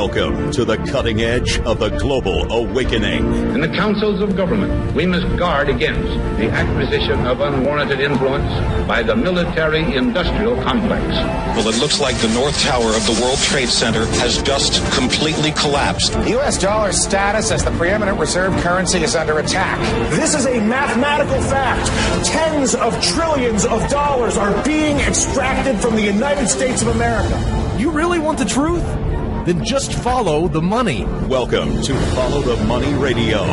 Welcome to the cutting edge of the global awakening. In the councils of government, we must guard against the acquisition of unwarranted influence by the military-industrial complex. Well, it looks like the North Tower of the World Trade Center has just completely collapsed. The U.S. dollar's status as the preeminent reserve currency is under attack. This is a mathematical fact. Tens of trillions of dollars are being extracted from the United States of America. You really want the truth? Then just follow the money. Welcome to Follow the Money Radio,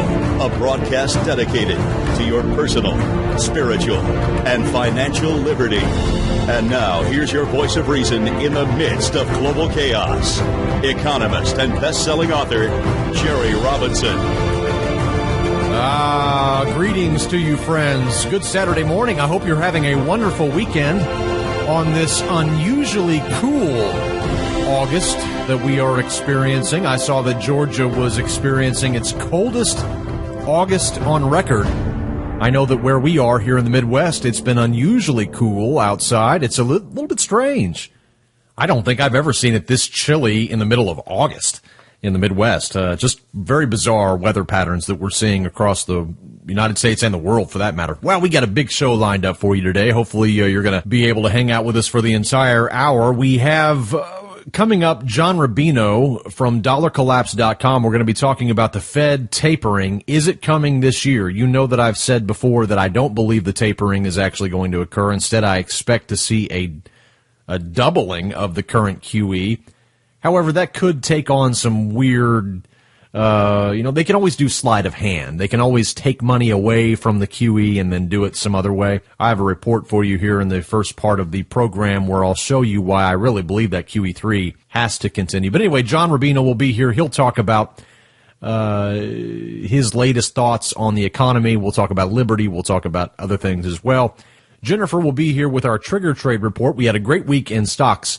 a broadcast dedicated to your personal, spiritual, and financial liberty. And now, here's your voice of reason in the midst of global chaos, economist and best-selling author, Jerry Robinson. Greetings to you, friends. Good Saturday morning. I hope you're having a wonderful weekend on this unusually cool August that we are experiencing. I saw that Georgia was experiencing its coldest August on record. I know that where we are here in the Midwest, it's been unusually cool outside. It's a little bit strange. I don't think I've ever seen it this chilly in the middle of August in the Midwest. Just very bizarre weather patterns that we're seeing across the United States and the world, for that matter. Well, we got a big show lined up for you today. Hopefully you're going to be able to hang out with us for the entire hour. We have coming up John Rubino from dollarcollapse.com. We're going to be talking about the Fed tapering. Is it coming this year? You know that I've said before that I don't believe the tapering is actually going to occur. Instead, I expect to see a doubling of the current QE. However, that could take on some weird, they can always do sleight of hand. They can always take money away from the QE and then do it some other way. I have a report for you here in the first part of the program where I'll show you why I really believe that QE3 has to continue. But anyway, John Rubino will be here. He'll talk about his latest thoughts on the economy. We'll talk about liberty. We'll talk about other things as well. Jennifer will be here with our trigger trade report. We had a great week in stocks.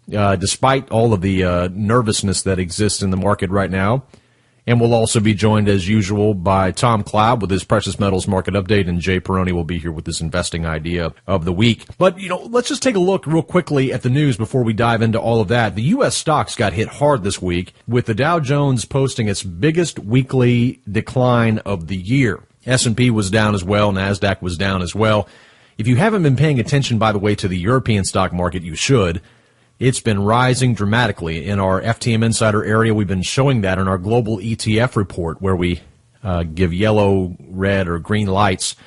Despite all of the nervousness that exists in the market right now. And we'll also be joined, as usual, by Tom Cloud with his precious metals market update, and Jay Peroni will be here with his investing idea of the week. But, let's just take a look real quickly at the news before we dive into all of that. The U.S. stocks got hit hard this week, with the Dow Jones posting its biggest weekly decline of the year. S&P was down as well, NASDAQ was down as well. If you haven't been paying attention, by the way, to the European stock market, you should. It's been rising dramatically. In our FTM Insider area, we've been showing that in our global ETF report, where we give yellow, red, or green lights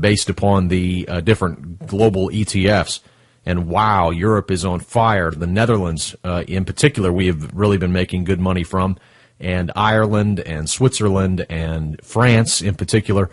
based upon the different global ETFs. And wow, Europe is on fire. The Netherlands, in particular, we have really been making good money from, and Ireland and Switzerland and France in particular.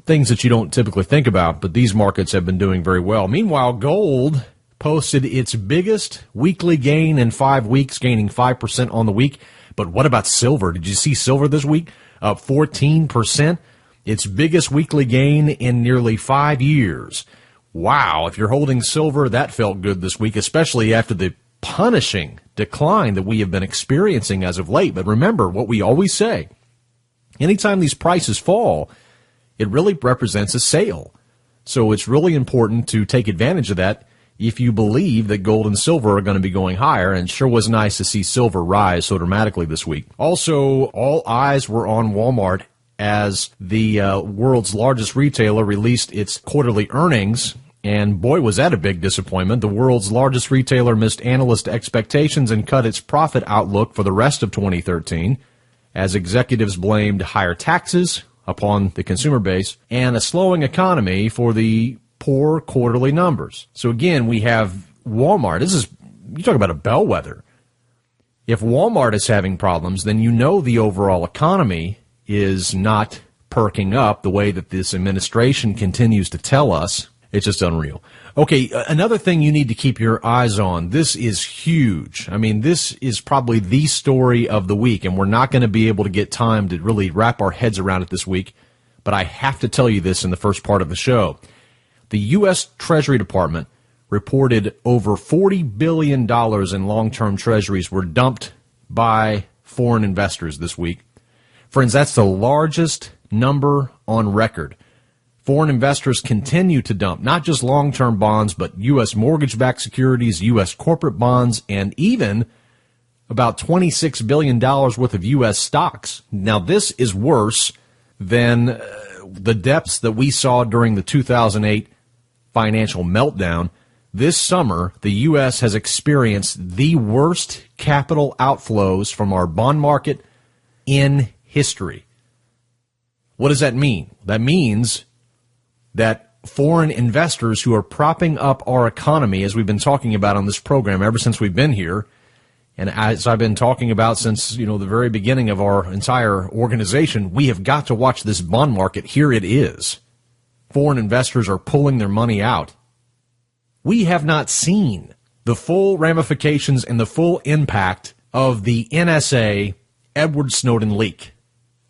Things that you don't typically think about, but these markets have been doing very well. Meanwhile, gold posted its biggest weekly gain in 5 weeks, gaining 5% on the week. But what about silver? Did you see silver this week? Up 14%. Its biggest weekly gain in nearly 5 years. Wow, if you're holding silver, that felt good this week, especially after the punishing decline that we have been experiencing as of late. But remember what we always say. Anytime these prices fall, it really represents a sale. So it's really important to take advantage of that if you believe that gold and silver are going to be going higher, and it sure was nice to see silver rise so dramatically this week. Also, all eyes were on Walmart as the world's largest retailer released its quarterly earnings, and boy, was that a big disappointment. The world's largest retailer missed analyst expectations and cut its profit outlook for the rest of 2013, as executives blamed higher taxes upon the consumer base and a slowing economy for the poor quarterly numbers. So again, we have Walmart. You talk about a bellwether. If Walmart is having problems, then the overall economy is not perking up the way that this administration continues to tell us. It's just unreal. Okay, another thing you need to keep your eyes on. This is huge. I mean, this is probably the story of the week, and we're not going to be able to get time to really wrap our heads around it this week, but I have to tell you this in the first part of the show. The U.S. Treasury Department reported over $40 billion in long-term treasuries were dumped by foreign investors this week. Friends, that's the largest number on record. Foreign investors continue to dump not just long-term bonds, but U.S. mortgage-backed securities, U.S. corporate bonds, and even about $26 billion worth of U.S. stocks. Now, this is worse than the depths that we saw during the 2008 financial meltdown. This summer, the U.S. has experienced the worst capital outflows from our bond market in history. What does that mean? That means that foreign investors who are propping up our economy, as we've been talking about on this program ever since we've been here, and as I've been talking about since, the very beginning of our entire organization, we have got to watch this bond market. Here it is. Foreign investors are pulling their money out. We have not seen the full ramifications and the full impact of the NSA Edward Snowden leak.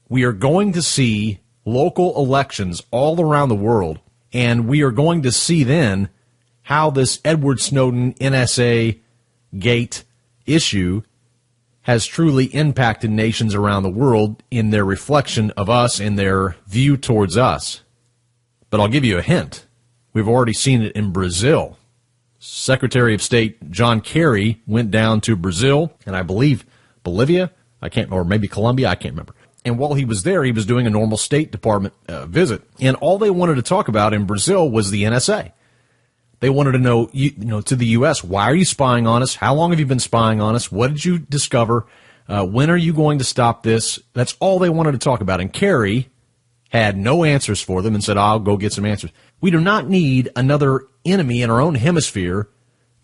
We are going to see local elections all around the world, and we are going to see then how this Edward Snowden NSA gate issue has truly impacted nations around the world in their reflection of us and their view towards us. But I'll give you a hint. We've already seen it in Brazil. Secretary of State John Kerry went down to Brazil, and I believe Bolivia, or maybe Colombia, I can't remember. And while he was there, he was doing a normal State Department visit. And all they wanted to talk about in Brazil was the NSA. They wanted to know, to the U.S., why are you spying on us? How long have you been spying on us? What did you discover? When are you going to stop this? That's all they wanted to talk about. And Kerry had no answers for them and said, I'll go get some answers. We do not need another enemy in our own hemisphere.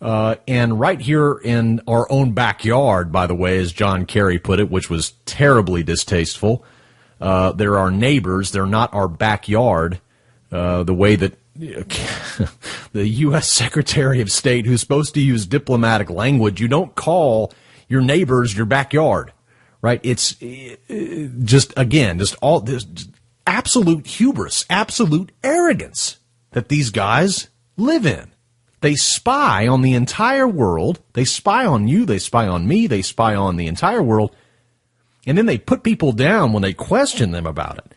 And right here in our own backyard, by the way, as John Kerry put it, which was terribly distasteful. They're our neighbors. They're not our backyard. The way that the U.S. Secretary of State, who's supposed to use diplomatic language, you don't call your neighbors your backyard, right? It's just all this absolute hubris, absolute arrogance that these guys live in. They spy on the entire world. They spy on you. They spy on me. They spy on the entire world. And then they put people down when they question them about it.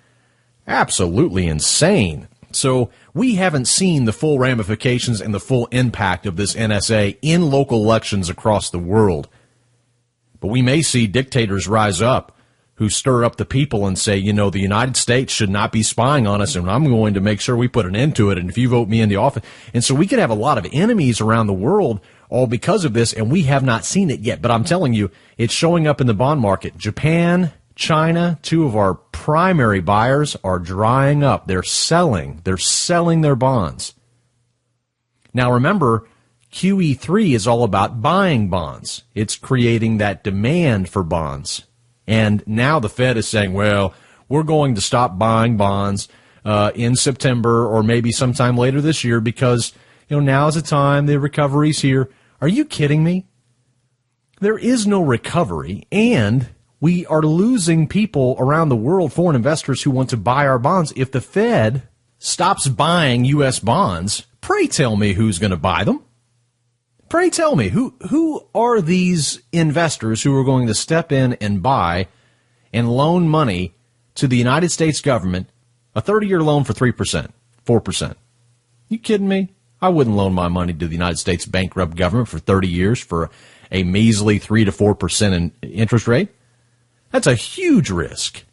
Absolutely insane. So we haven't seen the full ramifications and the full impact of this NSA in local elections across the world. But we may see dictators rise up who stir up the people and say, the United States should not be spying on us, and I'm going to make sure we put an end to it, and if you vote me in the office. And so we could have a lot of enemies around the world all because of this, and we have not seen it yet. But I'm telling you, it's showing up in the bond market. Japan, China, two of our primary buyers, are drying up. They're selling their bonds. Now remember, QE3 is all about buying bonds. It's creating that demand for bonds. And now the Fed is saying, well, we're going to stop buying bonds in September or maybe sometime later this year because, now's the time, the recovery's here. Are you kidding me? There is no recovery, and we are losing people around the world, foreign investors who want to buy our bonds. If the Fed stops buying U.S. bonds, pray tell me who's going to buy them. Pray tell me, who are these investors who are going to step in and buy and loan money to the United States government, a 30-year loan for 3%, 4%? You kidding me? I wouldn't loan my money to the United States bankrupt government for 30 years for a measly 3 to 4% in interest rate. That's a huge risk.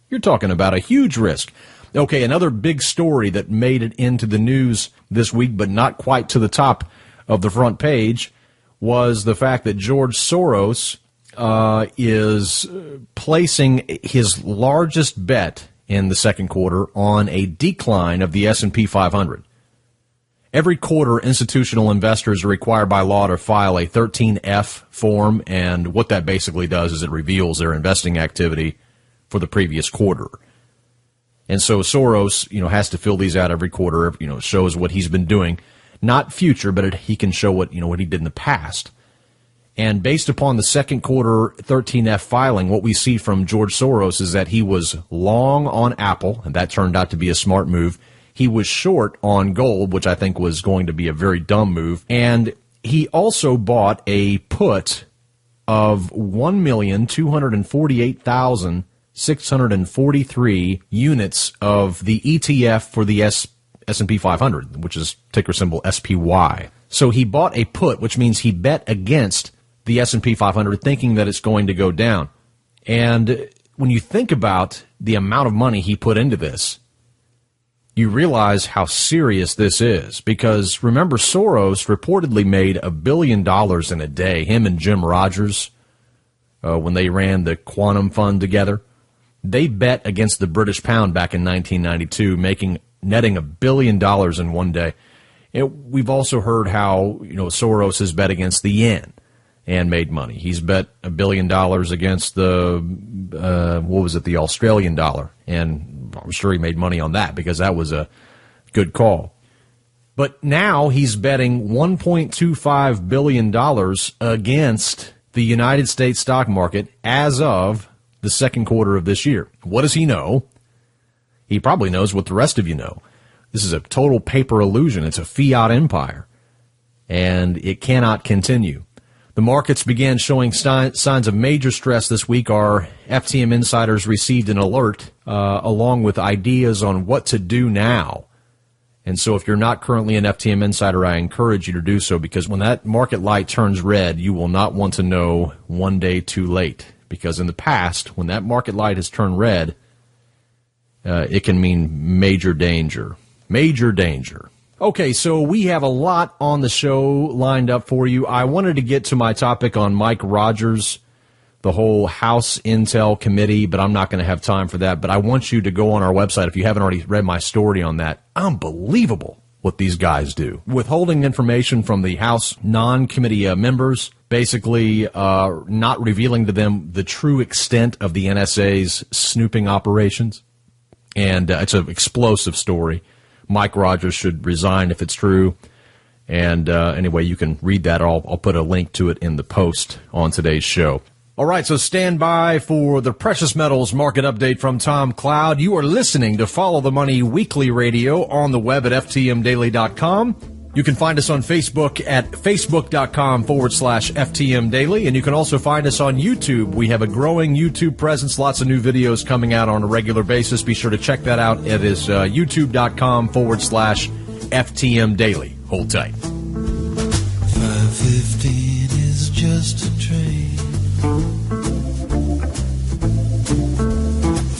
You're talking about a huge risk. Okay, another big story that made it into the news this week, but not quite to the top of the front page, was the fact that George Soros is placing his largest bet in the second quarter on a decline of the S&P 500. Every quarter, institutional investors are required by law to file a 13F form, and what that basically does is it reveals their investing activity for the previous quarter. And so Soros, has to fill these out every quarter, shows what he's been doing. Not future, but he can show what he did in the past. And based upon the second quarter 13F filing, what we see from George Soros is that he was long on Apple, and that turned out to be a smart move. He was short on gold, which I think was going to be a very dumb move. And he also bought a put of 1,248,643 units of the ETF for the S&P 500, which is ticker symbol SPY. So he bought a put, which means he bet against the S&P 500, thinking that it's going to go down. And when you think about the amount of money he put into this, you realize how serious this is. Because remember, Soros reportedly made $1 billion in a day, him and Jim Rogers, when they ran the Quantum Fund together. They bet against the British pound back in 1992, netting $1 billion in one day. We've also heard how Soros has bet against the yen and made money. He's bet $1 billion against the the Australian dollar, and I'm sure he made money on that because that was a good call. But now he's betting $1.25 billion against the United States stock market as of the second quarter of this year. What does he know? He probably knows what the rest of you know. This is a total paper illusion. It's a fiat empire, and it cannot continue. The markets began showing signs of major stress this week. Our FTM insiders received an alert along with ideas on what to do now. And so if you're not currently an FTM insider, I encourage you to do so, because when that market light turns red, you will not want to know one day too late. Because in the past, when that market light has turned red, it can mean major danger. Major danger. Okay, so we have a lot on the show lined up for you. I wanted to get to my topic on Mike Rogers, the whole House Intel Committee, but I'm not going to have time for that. But I want you to go on our website if you haven't already read my story on that. Unbelievable what these guys do. Withholding information from the House non-committee members, basically not revealing to them the true extent of the NSA's snooping operations. And it's an explosive story. Mike Rogers should resign if it's true. And anyway, you can read that. I'll put a link to it in the post on today's show. All right, so stand by for the precious metals market update from Tom Cloud. You are listening to Follow the Money Weekly Radio on the web at ftmdaily.com. You can find us on Facebook at facebook.com/FTM Daily, and you can also find us on YouTube. We have a growing YouTube presence, lots of new videos coming out on a regular basis. Be sure to check that out. It is youtube.com/FTM Daily. Hold tight. 5:15 is just a train.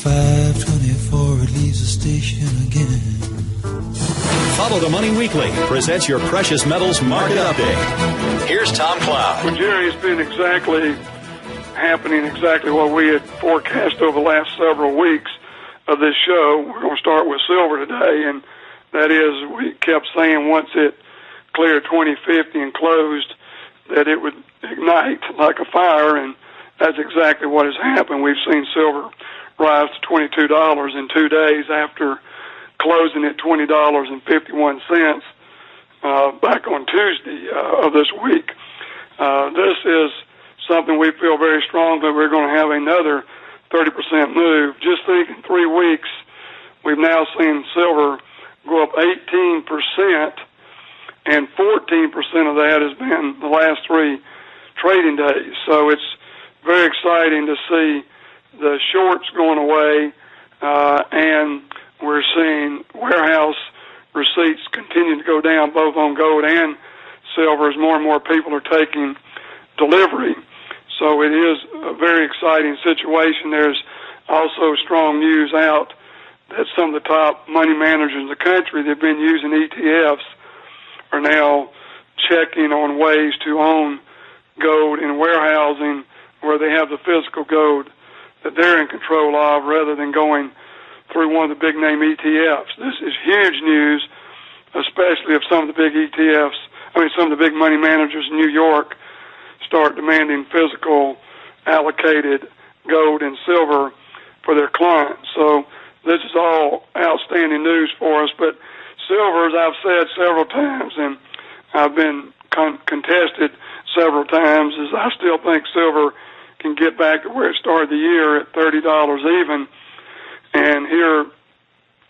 5:24 it leaves the station again. Follow the Money Weekly presents your precious metals market update. Here's Tom Cloud. Well, Jerry, it's been happening exactly what we had forecast over the last several weeks of this show. We're going to start with silver today, and that is, we kept saying once it cleared 2050 and closed that it would ignite like a fire, and that's exactly what has happened. We've seen silver rise to $22 in 2 days after closing at $20.51 back on Tuesday of this week. This is something we feel very strong that we're going to have another 30% move. Just think in 3 weeks, we've now seen silver go up 18%, and 14% of that has been the last 3 trading days. So it's very exciting to see the shorts going away, and we're seeing warehouse receipts continue to go down both on gold and silver as more and more people are taking delivery. So it is a very exciting situation. There's also strong news out that some of the top money managers in the country that have been using ETFs are now checking on ways to own gold in warehousing where they have the physical gold that they're in control of rather than going through one of the big name ETFs. This is huge news, especially if some of the big some of the big money managers in New York start demanding physical allocated gold and silver for their clients. So this is all outstanding news for us. But silver, as I've said several times, and I've been contested several times, is I still think silver can get back to where it started the year at $30 even. And here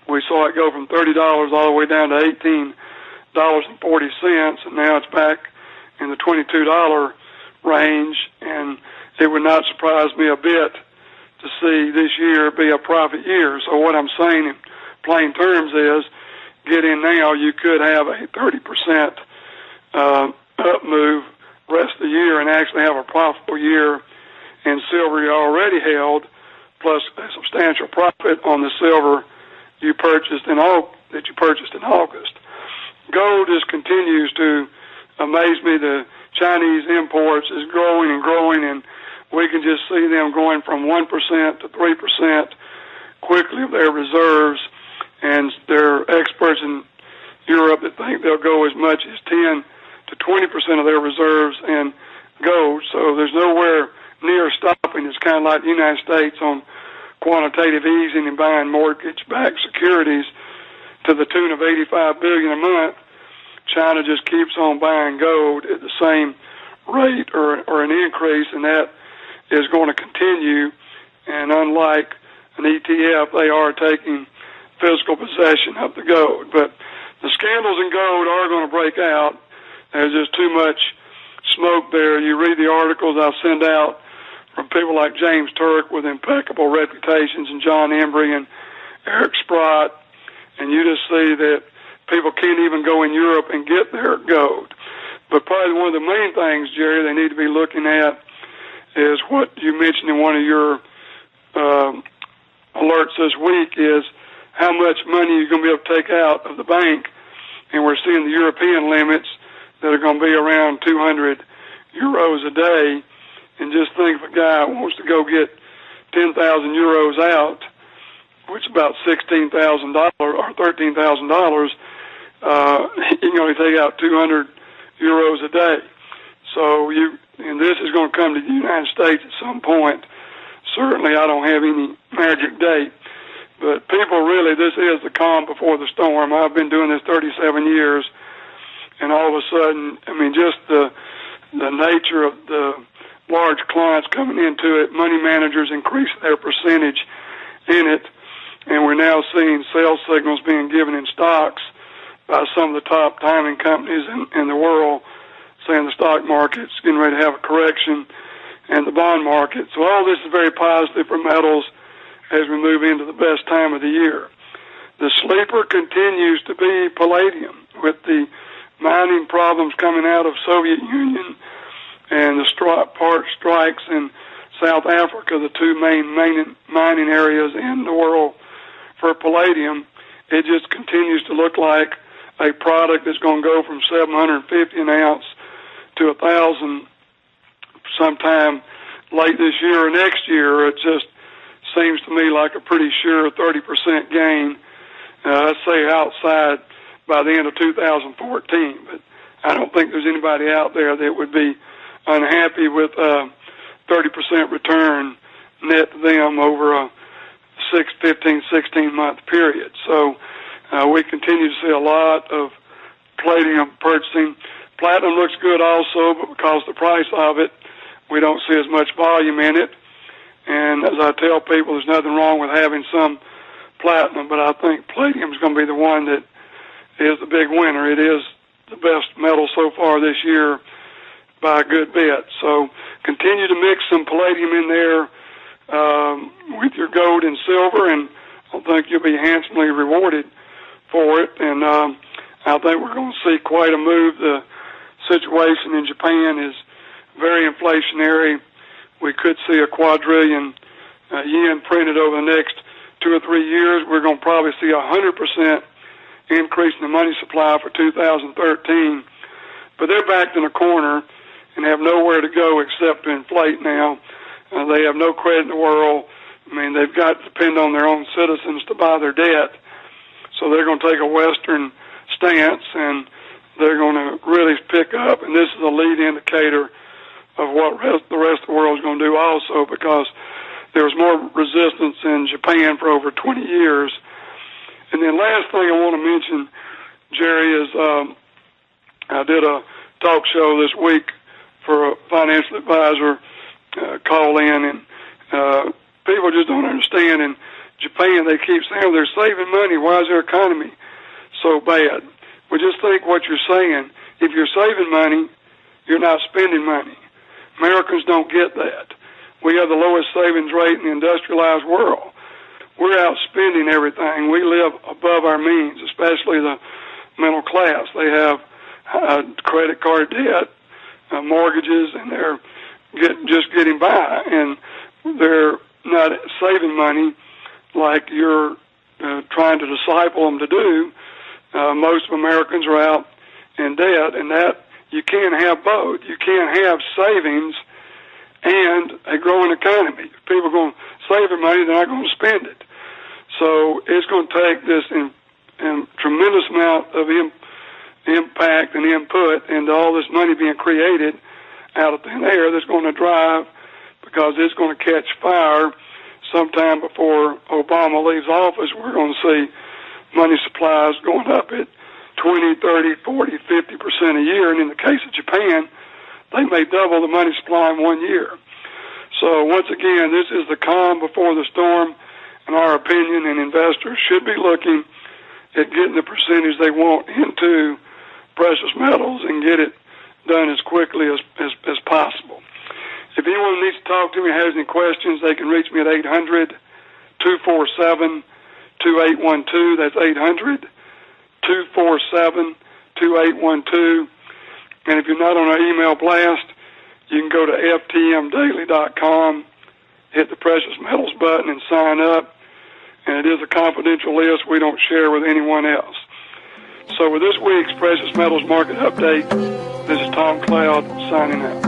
we saw it go from $30 all the way down to $18.40, and now it's back in the $22 range. And it would not surprise me a bit to see this year be a profit year. So what I'm saying in plain terms is, get in now, you could have a 30% up move rest of the year and actually have a profitable year in silver you already held, plus a substantial profit on the silver you purchased in August. Gold just continues to amaze me. The Chinese imports is growing and growing, and we can just see them going from 1% to 3% quickly of their reserves, and there are experts in Europe that think they'll go as much as 10 to 20% of their reserves in gold. So there's nowhere near stopping. It's kind of like the United States on quantitative easing and buying mortgage-backed securities to the tune of $85 billion a month. China just keeps on buying gold at the same rate or an increase, and that is going to continue. And unlike an ETF, they are taking physical possession of the gold. But the scandals in gold are going to break out. There's just too much smoke there. You read the articles I send out from people like James Turk with impeccable reputations, and John Embry and Eric Sprott, and you just see that people can't even go in Europe and get their gold. But probably one of the main things, Jerry, they need to be looking at is what you mentioned in one of your alerts this week is how much money you're going to be able to take out of the bank. And we're seeing the European limits that are going to be around 200 euros a day. And just think if a guy wants to go get 10,000 euros out, which is about $16,000 or $13,000, you can only take out 200 euros a day. So and this is going to come to the United States at some point. Certainly, I don't have any magic date, but people really, this is the calm before the storm. I've been doing this 37 years, and all of a sudden, I mean, just the nature of the large clients coming into it, money managers increase their percentage in it, and we're now seeing sales signals being given in stocks by some of the top timing companies in the world, saying the stock market's getting ready to have a correction, and the bond market. So all this is very positive for metals as we move into the best time of the year. The sleeper continues to be palladium, with the mining problems coming out of Soviet Union and the strikes in South Africa, the two main mining areas in the world for palladium. It just continues to look like a product that's going to go from $750 an ounce to $1,000 sometime late this year or next year. It just seems to me like a pretty sure 30% gain, let's say outside by the end of 2014. But I don't think there's anybody out there that would be unhappy with a 30% return net to them over a 15, 16-month period. So we continue to see a lot of palladium purchasing. Platinum looks good also, but because of the price of it, we don't see as much volume in it. And as I tell people, there's nothing wrong with having some platinum, but I think palladium is going to be the one that is the big winner. It is the best metal so far this year by a good bit. So continue to mix some palladium in there with your gold and silver, and I think you'll be handsomely rewarded for it. And I think we're going to see quite a move. The situation in Japan is very inflationary. We could see a quadrillion yen printed over the next 2 or 3 years. We're going to probably see 100% increase in the money supply for 2013. But they're backed in a corner and have nowhere to go except to inflate now. They have no credit in the world. I mean, they've got to depend on their own citizens to buy their debt. So they're going to take a Western stance, and they're going to really pick up. And this is a lead indicator of what the rest of the world is going to do also, because there was more resistance in Japan for over 20 years. And then last thing I want to mention, Jerry, is I did a talk show this week for a financial advisor call in, and people just don't understand. In Japan, they keep saying they're saving money. Why is their economy so bad? Well, just think what you're saying. If you're saving money, you're not spending money. Americans don't get that. We have the lowest savings rate in the industrialized world. We're out spending everything. We live above our means, especially the middle class. They have credit card debt mortgages, and they're just getting by, and they're not saving money like you're trying to disciple them to do. Most Americans are out in debt, and that you can't have both. You can't have savings and a growing economy. If people are going to save their money, they're not going to spend it. So it's going to take this tremendous amount of impact and input into all this money being created out of thin air that's going to drive, because it's going to catch fire sometime before Obama leaves office. We're going to see money supplies going up at 20, 30, 40, 50% a year. And in the case of Japan, they may double the money supply in 1 year. So once again, this is the calm before the storm, in our opinion, and investors should be looking at getting the percentage they want into precious metals and get it done as quickly as possible. If anyone needs to talk to me, has any questions, they can reach me at 800-247-2812. That's 800-247-2812. And if you're not on our email blast, you can go to ftmdaily.com, hit the precious metals button, and sign up. And it is a confidential list we don't share with anyone else. So with this week's Precious Metals Market Update, this is Tom Cloud signing out.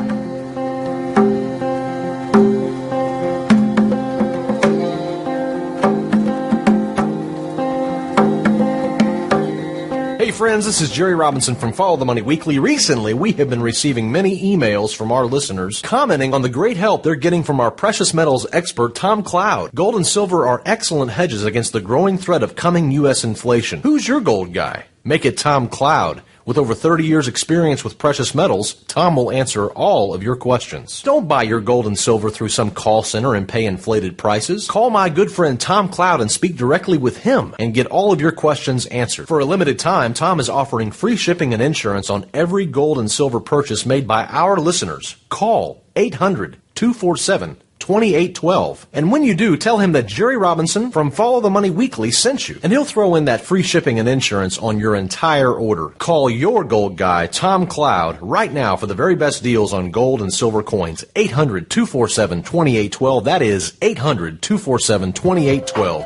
Hey friends, this is Jerry Robinson from Follow the Money Weekly. Recently, we have been receiving many emails from our listeners commenting on the great help they're getting from our precious metals expert, Tom Cloud. Gold and silver are excellent hedges against the growing threat of coming U.S. inflation. Who's your gold guy? Make it Tom Cloud. With over 30 years experience with precious metals, Tom will answer all of your questions. Don't buy your gold and silver through some call center and pay inflated prices. Call my good friend Tom Cloud and speak directly with him and get all of your questions answered. For a limited time, Tom is offering free shipping and insurance on every gold and silver purchase made by our listeners. Call 800-247-2812. And when you do, tell him that Jerry Robinson from Follow the Money Weekly sent you, and he'll throw in that free shipping and insurance on your entire order. Call your gold guy, Tom Cloud, right now for the very best deals on gold and silver coins. 800-247-2812. That is 800-247-2812.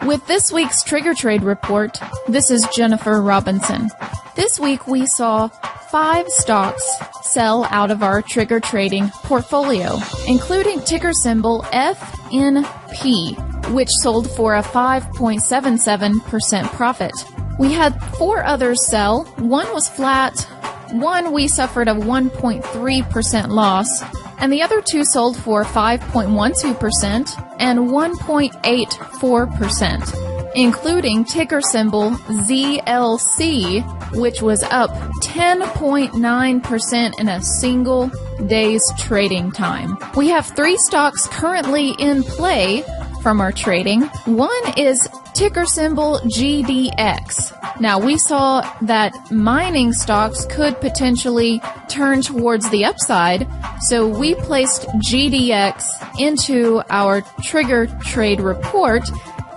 With this week's Trigger Trade Report, this is Jennifer Robinson. This week we saw 5 stocks sell out of our trigger trading portfolio, including ticker symbol FNP, which sold for a 5.77% profit. We had 4 others sell. 1 was flat, 1 we suffered a 1.3% loss, and the other 2 sold for 5.12% and 1.84%, including ticker symbol ZLC, which was up 10.9% in a single day's trading time. We have 3 stocks currently in play from our trading. 1 is ticker symbol GDX. Now, we saw that mining stocks could potentially turn towards the upside, so we placed GDX into our trigger trade report,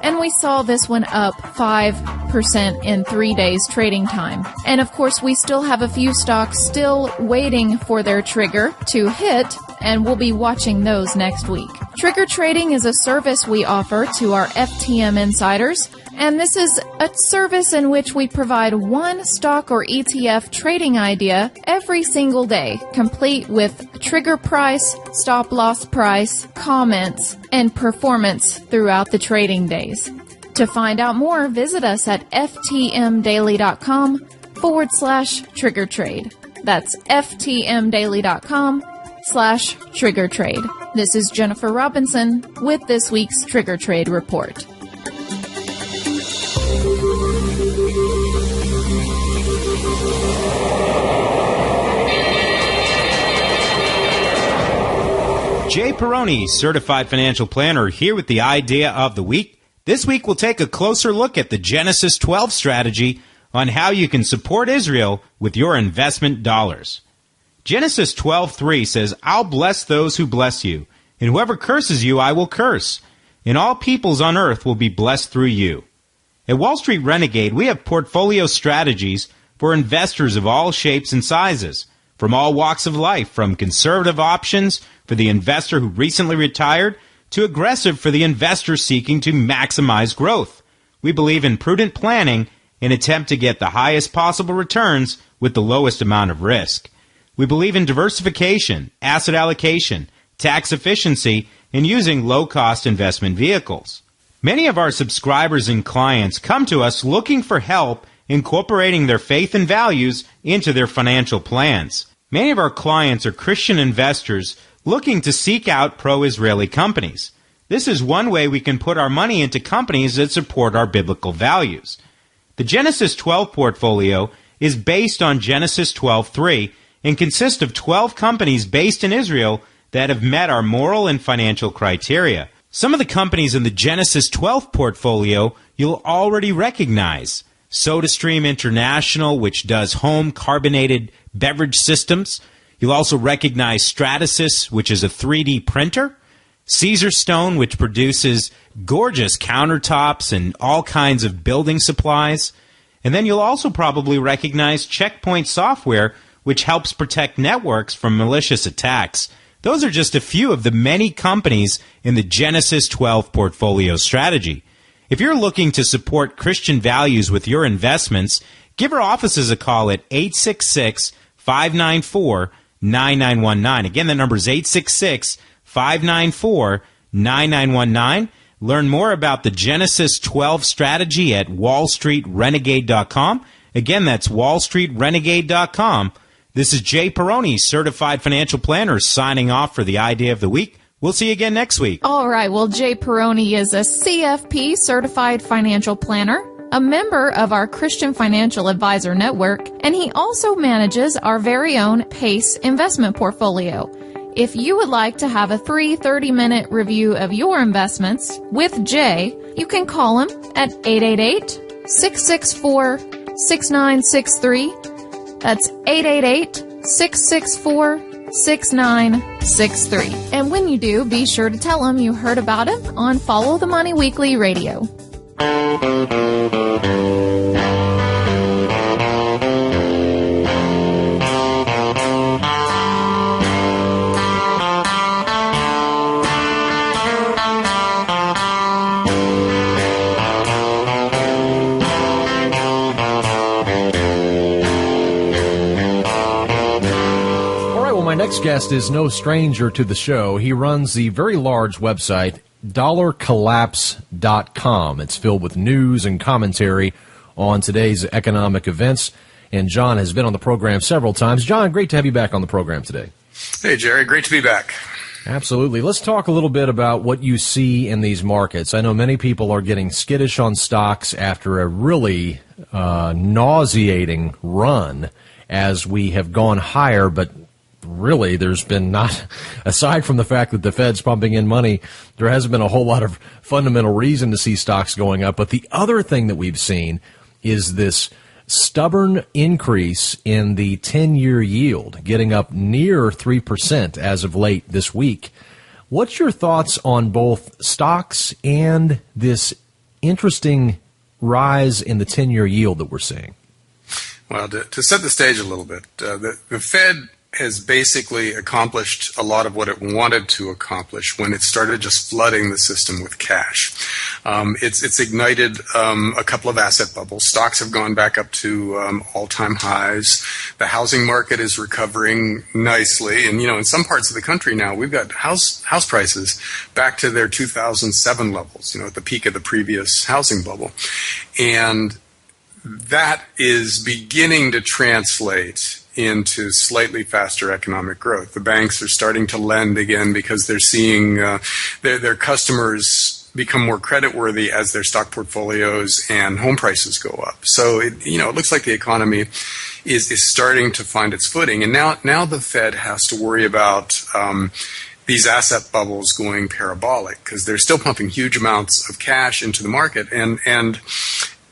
and we saw this one up 5% in 3 days trading time. And of course, we still have a few stocks still waiting for their trigger to hit, and we'll be watching those next week. Trigger trading is a service we offer to our FTM insiders, and this is a service in which we provide 1 stock or ETF trading idea every single day, complete with trigger price, stop loss price, comments, and performance throughout the trading days. To find out more, visit us at ftmdaily.com/trigger trade. That's ftmdaily.com/trigger trade. This is Jennifer Robinson with this week's Trigger Trade Report. Jay Peroni, Certified Financial Planner, here with the idea of the week. This week we'll take a closer look at the Genesis 12 strategy on how you can support Israel with your investment dollars. Genesis 12:3 says, "I'll bless those who bless you, and whoever curses you I will curse, and all peoples on earth will be blessed through you." At Wall Street Renegade, we have portfolio strategies for investors of all shapes and sizes, from all walks of life, from conservative options for the investor who recently retired to aggressive for the investor seeking to maximize growth. We believe in prudent planning and attempt to get the highest possible returns with the lowest amount of risk. We believe in diversification, asset allocation, tax efficiency, and using low-cost investment vehicles. Many of our subscribers and clients come to us looking for help incorporating their faith and values into their financial plans. Many of our clients are Christian investors looking to seek out pro-Israeli companies. This is one way we can put our money into companies that support our biblical values. The Genesis 12 portfolio is based on Genesis 12:3 and consists of 12 companies based in Israel that have met our moral and financial criteria. Some of the companies in the Genesis 12 portfolio you'll already recognize. SodaStream International, which does home carbonated beverage systems. You'll also recognize Stratasys, which is a 3D printer. Caesarstone, which produces gorgeous countertops and all kinds of building supplies. And then you'll also probably recognize Checkpoint Software, which helps protect networks from malicious attacks. Those are just a few of the many companies in the Genesis 12 portfolio strategy. If you're looking to support Christian values with your investments, give our offices a call at 866-594-9919. Again, the number is 866-594-9919. Learn more about the Genesis 12 strategy at wallstreetrenegade.com. Again, that's wallstreetrenegade.com. This is Jay Peroni, Certified Financial Planner, signing off for the Idea of the Week. We'll see you again next week. All right. Well, Jay Peroni is a CFP Certified Financial Planner, a member of our Christian Financial Advisor Network, and he also manages our very own PACE investment portfolio. If you would like to have a 30-minute review of your investments with Jay, you can call him at 888-664-6963. That's 888-664-6963. And when you do, be sure to tell him you heard about him on Follow the Money Weekly Radio. Next guest is no stranger to the show. He runs the very large website dollarcollapse.com. It's filled with news and commentary on today's economic events. And John has been on the program several times. John, great to have you back on the program today. Hey, Jerry. Great to be back. Absolutely. Let's talk a little bit about what you see in these markets. I know many people are getting skittish on stocks after a really nauseating run as we have gone higher, but really, there's been not, aside from the fact that the Fed's pumping in money, there hasn't been a whole lot of fundamental reason to see stocks going up. But the other thing that we've seen is this stubborn increase in the 10-year yield, getting up near 3% as of late this week. What's your thoughts on both stocks and this interesting rise in the 10-year yield that we're seeing? Well, to set the stage a little bit, the Fed has basically accomplished a lot of what it wanted to accomplish when it started just flooding the system with cash. It's ignited a couple of asset bubbles. Stocks have gone back up to all-time highs. The housing market is recovering nicely. And, in some parts of the country now, we've got house prices back to their 2007 levels, at the peak of the previous housing bubble. And that is beginning to translate into slightly faster economic growth. The banks are starting to lend again because they're seeing their customers become more creditworthy as their stock portfolios and home prices go up. So it looks like the economy is starting to find its footing. And now the Fed has to worry about these asset bubbles going parabolic because they're still pumping huge amounts of cash into the market and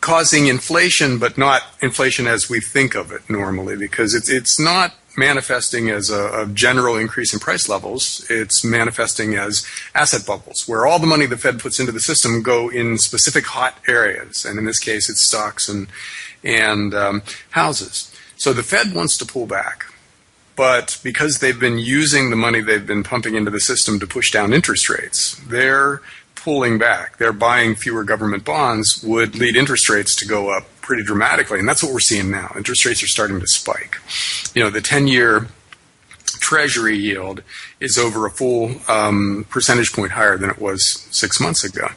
causing inflation, but not inflation as we think of it normally, because it's not manifesting as a general increase in price levels. It's manifesting as asset bubbles, where all the money the Fed puts into the system go in specific hot areas, and in this case, it's stocks and houses. So the Fed wants to pull back, but because they've been using the money they've been pumping into the system to push down interest rates, they're pulling back. They're buying fewer government bonds would lead interest rates to go up pretty dramatically, and that's what we're seeing now. Interest rates are starting to spike. The 10-year Treasury yield is over a full percentage point higher than it was 6 months ago.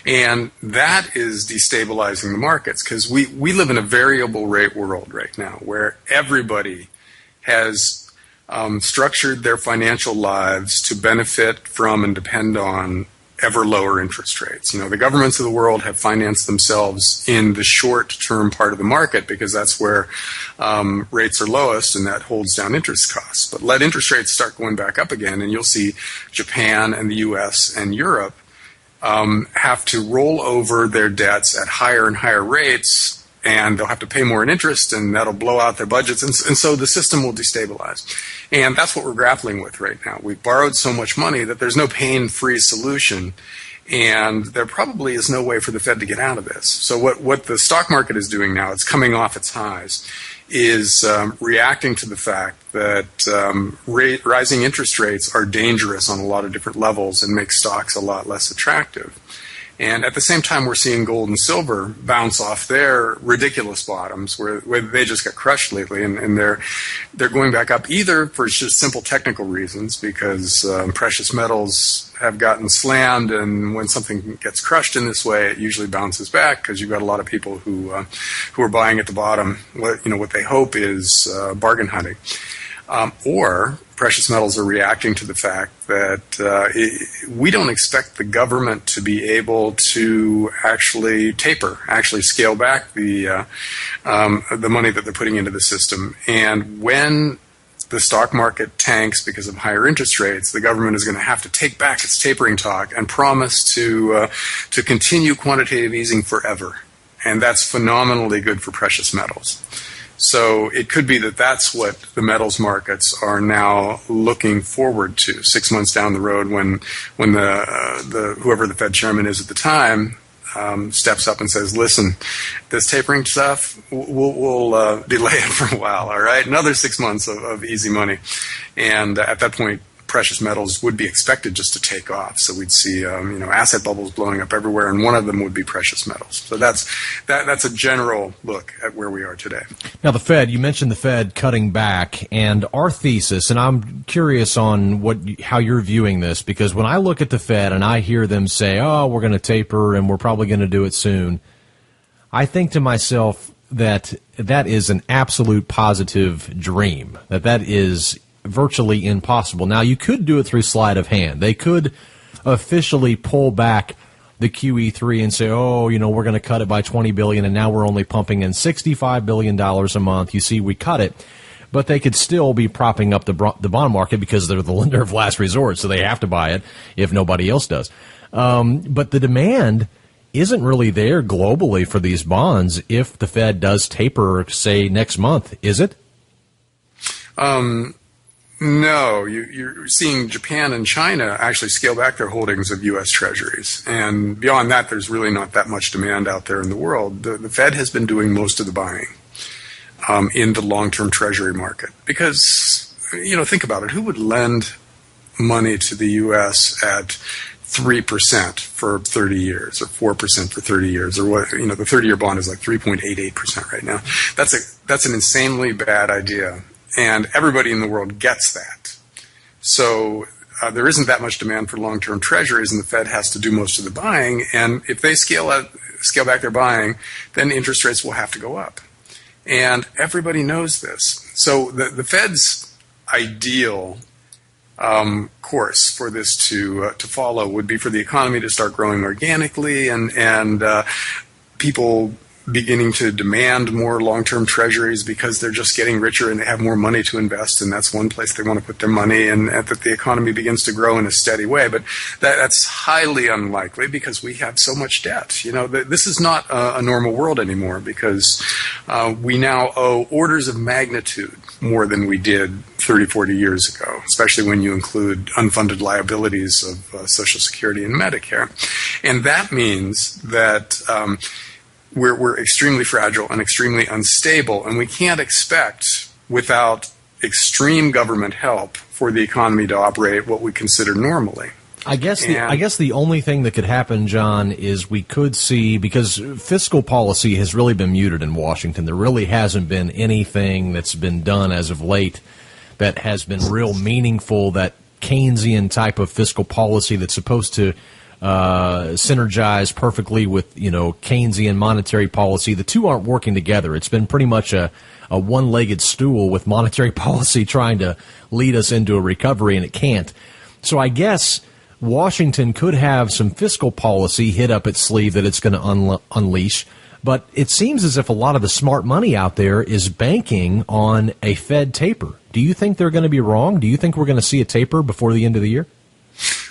And that is destabilizing the markets, because we live in a variable rate world right now where everybody has structured their financial lives to benefit from and depend on ever lower interest rates. The governments of the world have financed themselves in the short-term part of the market because that's where rates are lowest, and that holds down interest costs. But let interest rates start going back up again, and you'll see Japan and the U.S. and Europe have to roll over their debts at higher and higher rates, and they'll have to pay more in interest, and that'll blow out their budgets, and so the system will destabilize. And that's what we're grappling with right now. We've borrowed so much money that there's no pain-free solution, and there probably is no way for the Fed to get out of this. So what the stock market is doing now, it's coming off its highs, is reacting to the fact that rising interest rates are dangerous on a lot of different levels and make stocks a lot less attractive. And at the same time, we're seeing gold and silver bounce off their ridiculous bottoms where they just got crushed lately, and they're going back up either for just simple technical reasons, because precious metals have gotten slammed, and when something gets crushed in this way, it usually bounces back because you've got a lot of people who are buying at the bottom what they hope is bargain hunting. Or precious metals are reacting to the fact that we don't expect the government to be able to actually scale back the money that they're putting into the system. And when the stock market tanks because of higher interest rates, the government is going to have to take back its tapering talk and promise to continue quantitative easing forever. And that's phenomenally good for precious metals. So it could be that that's what the metals markets are now looking forward to 6 months down the road when the whoever the Fed chairman is at the time steps up and says, listen, this tapering stuff, we'll delay it for a while, all right? Another 6 months of easy money. And at that point, precious metals would be expected just to take off. So we'd see, asset bubbles blowing up everywhere, and one of them would be precious metals. So that's a general look at where we are today. Now, the Fed, you mentioned the Fed cutting back, and our thesis, and I'm curious on how you're viewing this, because when I look at the Fed and I hear them say, oh, we're going to taper and we're probably going to do it soon, I think to myself that is an absolute positive dream, that is virtually impossible. Now, you could do it through sleight of hand. They could officially pull back the QE3 and say, oh, we're going to cut it by $20 billion, and now we're only pumping in $65 billion a month. You see, we cut it. But they could still be propping up the bond market because they're the lender of last resort, so they have to buy it if nobody else does. But the demand isn't really there globally for these bonds if the Fed does taper, say, next month, is it? No, you're seeing Japan and China actually scale back their holdings of U.S. Treasuries. And beyond that, there's really not that much demand out there in the world. The Fed has been doing most of the buying in the long-term Treasury market. Because, think about it. Who would lend money to the U.S. at 3% for 30 years or 4% for 30 years? Or what? The 30-year bond is like 3.88% right now. That's an insanely bad idea. And everybody in the world gets that. So there isn't that much demand for long-term treasuries, and the Fed has to do most of the buying. And if they scale back their buying, then interest rates will have to go up. And everybody knows this. So the Fed's ideal course for this to follow would be for the economy to start growing organically, and people beginning to demand more long-term treasuries because they're just getting richer and they have more money to invest, and that's one place they want to put their money, and that the economy begins to grow in a steady way. But that's highly unlikely because we have so much debt. This is not a normal world anymore because we now owe orders of magnitude more than we did 30, 40 years ago, especially when you include unfunded liabilities of Social Security and Medicare. And that means that we're extremely fragile and extremely unstable, and we can't expect, without extreme government help, for the economy to operate what we consider normally. I guess the only thing that could happen, John, is we could see, because fiscal policy has really been muted in Washington. There really hasn't been anything that's been done as of late that has been real meaningful, that Keynesian type of fiscal policy that's supposed to synergize perfectly with, Keynesian monetary policy. The two aren't working together. It's been pretty much a one-legged stool with monetary policy trying to lead us into a recovery, and it can't. So I guess Washington could have some fiscal policy hit up its sleeve that it's going to unleash, but it seems as if a lot of the smart money out there is banking on a Fed taper. Do you think they're going to be wrong? Do you think we're going to see a taper before the end of the year?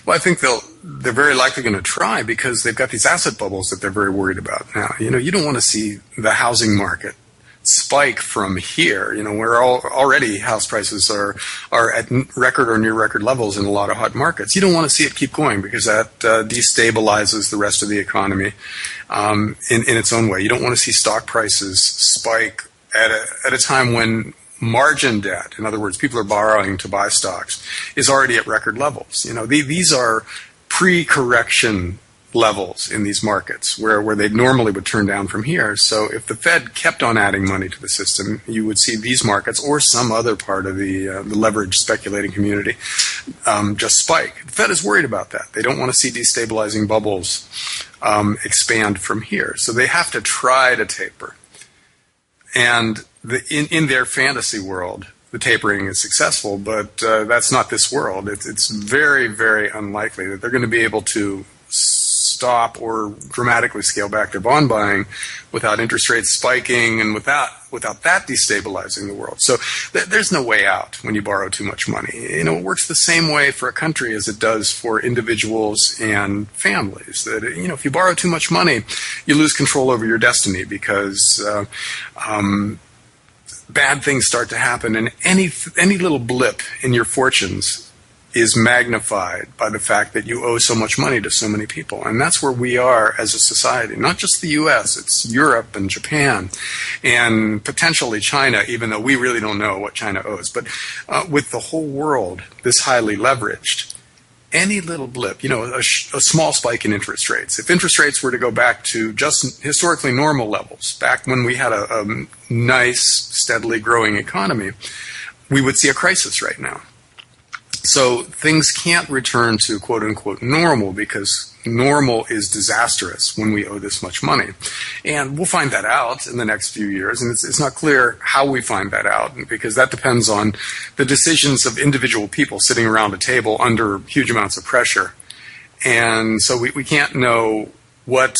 Well, I think they're very likely going to try because they've got these asset bubbles that they're very worried about now. You don't want to see the housing market spike from here, where already house prices are at record or near record levels in a lot of hot markets. You don't want to see it keep going because that destabilizes the rest of the economy in its own way. You don't want to see stock prices spike at a time when margin debt, in other words, people are borrowing to buy stocks, is already at record levels. These are pre-correction levels in these markets where they normally would turn down from here. So if the Fed kept on adding money to the system, you would see these markets or some other part of the leveraged speculating community just spike. The Fed is worried about that. They don't want to see destabilizing bubbles expand from here. So they have to try to taper. And in their fantasy world, the tapering is successful, but that's not this world. It's very, very unlikely that they're going to be able to stop or dramatically scale back their bond buying without interest rates spiking and without that destabilizing the world. So there's no way out when you borrow too much money. It works the same way for a country as it does for individuals and families. That if you borrow too much money, you lose control over your destiny because bad things start to happen, and any little blip in your fortunes is magnified by the fact that you owe so much money to so many people. And that's where we are as a society. Not just the U.S., it's Europe and Japan and potentially China, even though we really don't know what China owes. But with the whole world this highly leveraged, any little blip, a small spike in interest rates. If interest rates were to go back to just historically normal levels, back when we had a nice, steadily growing economy, we would see a crisis right now. So things can't return to quote-unquote normal because normal is disastrous when we owe this much money. And we'll find that out in the next few years, and it's not clear how we find that out because that depends on the decisions of individual people sitting around a table under huge amounts of pressure. And so we can't know what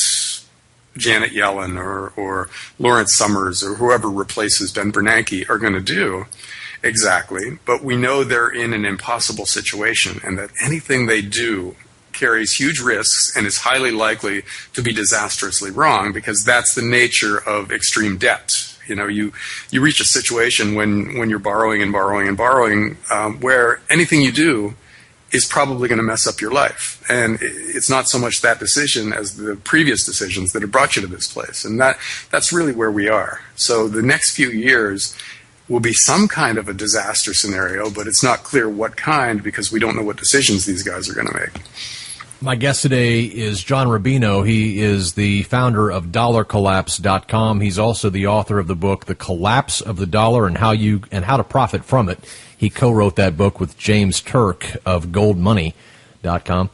Janet Yellen or Lawrence Summers or whoever replaces Ben Bernanke are going to do exactly, but we know they're in an impossible situation and that anything they do carries huge risks and is highly likely to be disastrously wrong because that's the nature of extreme debt. You reach a situation when you're borrowing and borrowing and borrowing where anything you do is probably going to mess up your life. And it's not so much that decision as the previous decisions that have brought you to this place. And that's really where we are. So the next few years will be some kind of a disaster scenario, but it's not clear what kind because we don't know what decisions these guys are going to make. My guest today is John Rubino. He is the founder of DollarCollapse.com. He's also the author of the book, The Collapse of the Dollar and How to Profit from It. He co-wrote that book with James Turk of GoldMoney.com.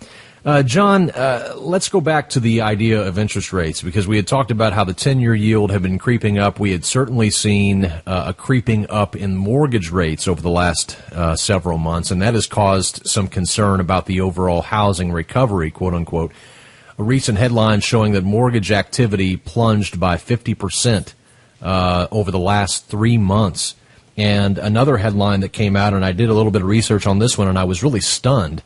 John, let's go back to the idea of interest rates because we had talked about how the 10-year yield had been creeping up. We had certainly seen a creeping up in mortgage rates over the last several months, and that has caused some concern about the overall housing recovery, quote unquote. a recent headline showing that mortgage activity plunged by 50% over the last 3 months. And another headline that came out, and I did a little bit of research on this one, and I was really stunned.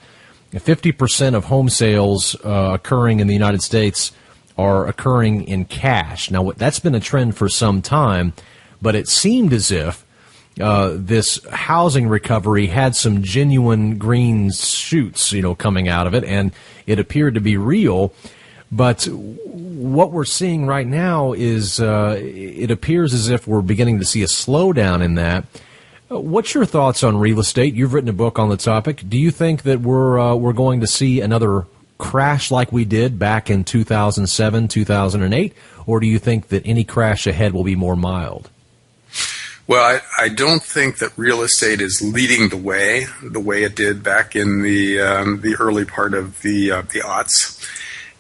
50% of home sales occurring in the United States are occurring in cash. Now, that's been a trend for some time, but it seemed as if this housing recovery had some genuine green shoots, coming out of it, and it appeared to be real. But what we're seeing right now is it appears as if we're beginning to see a slowdown in that. What's your thoughts on real estate? You've written a book on the topic. Do you think that we're going to see another crash like we did back in 2007, 2008, or do you think that any crash ahead will be more mild? Well, I don't think that real estate is leading the way it did back in the early part of the aughts.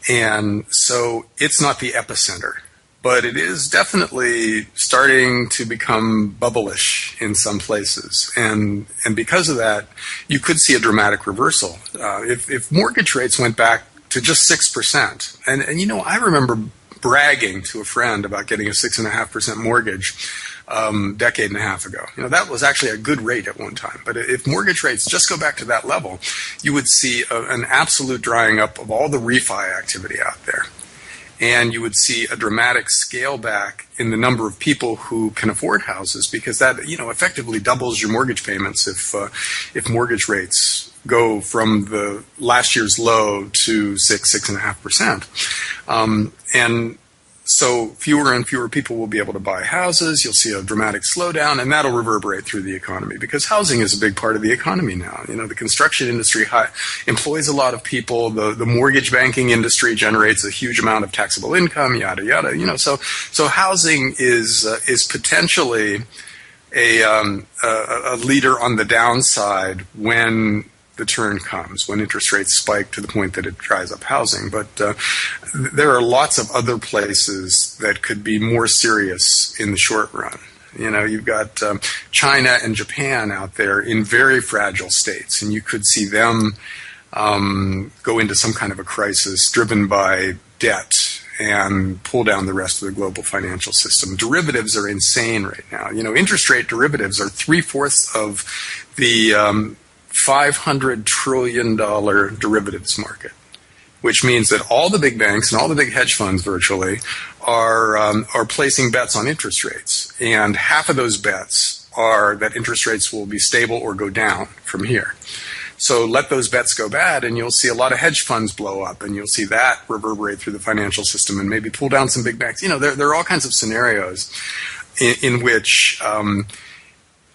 And so it's not the epicenter, but it is definitely starting to become bubblish in some places. And because of that, you could see a dramatic reversal. If mortgage rates went back to just 6%, and I remember bragging to a friend about getting a 6.5% mortgage decade and a half ago. That was actually a good rate at one time. But if mortgage rates just go back to that level, you would see an absolute drying up of all the refi activity out there. And you would see a dramatic scale back in the number of people who can afford houses, because that, effectively doubles your mortgage payments if mortgage rates go from the last year's low to 6.5%. And so fewer and fewer people will be able to buy houses. You'll see a dramatic slowdown, and that'll reverberate through the economy, because housing is a big part of the economy now. The construction industry employs a lot of people. The mortgage banking industry generates a huge amount of taxable income, yada, yada. So housing is potentially a leader on the downside when the turn comes, when interest rates spike to the point that it dries up housing. But there are lots of other places that could be more serious in the short run. You've got China and Japan out there in very fragile states, and you could see them go into some kind of a crisis driven by debt and pull down the rest of the global financial system. Derivatives are insane right now. Interest rate derivatives are 3/4 of the $500 trillion derivatives market, which means that all the big banks and all the big hedge funds virtually are placing bets on interest rates. And half of those bets are that interest rates will be stable or go down from here. So let those bets go bad, and you'll see a lot of hedge funds blow up, and you'll see that reverberate through the financial system and maybe pull down some big banks. There are all kinds of scenarios in which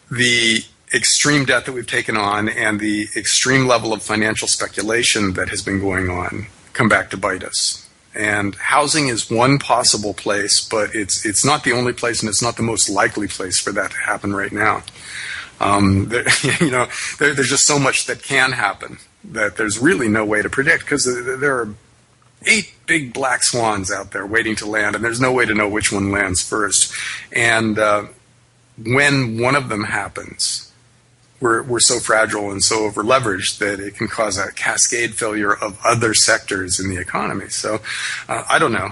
the extreme debt that we've taken on and the extreme level of financial speculation that has been going on come back to bite us. And housing is one possible place, but it's not the only place, and it's not the most likely place for that to happen right now. There's just so much that can happen that there's really no way to predict, because there are 8 big black swans out there waiting to land, and there's no way to know which one lands first. And when one of them happens, we're so fragile and so over-leveraged that it can cause a cascade failure of other sectors in the economy. So I don't know.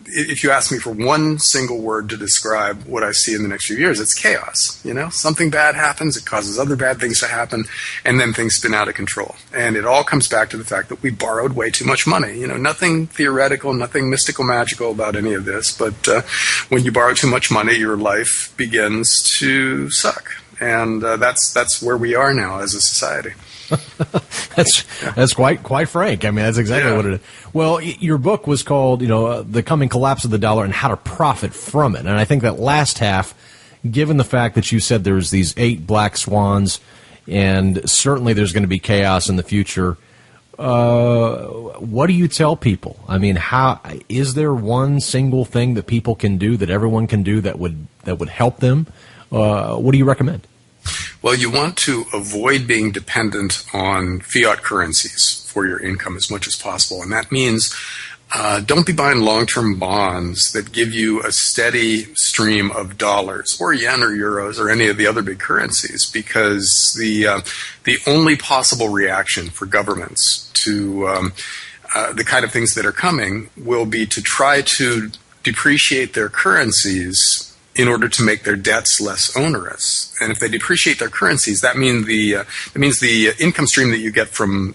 If you ask me for one single word to describe what I see in the next few years, it's chaos. Something bad happens, it causes other bad things to happen, and then things spin out of control. And it all comes back to the fact that we borrowed way too much money. Nothing theoretical, nothing mystical, magical about any of this, but when you borrow too much money, your life begins to suck. And that's where we are now as a society. That's quite frank. I mean, that's exactly what it is. Well, your book was called, The Coming Collapse of the Dollar and How to Profit from It. And I think that last half, given the fact that you said there's these 8 black swans, and certainly there's going to be chaos in the future, what do you tell people? I mean, is there one single thing that people can do, that everyone can do, that would help them? What do you recommend? Well, you want to avoid being dependent on fiat currencies for your income as much as possible. And that means don't be buying long-term bonds that give you a steady stream of dollars or yen or euros or any of the other big currencies, because the only possible reaction for governments to the kind of things that are coming will be to try to depreciate their currencies in order to make their debts less onerous. And if they depreciate their currencies, that means the income stream that you get from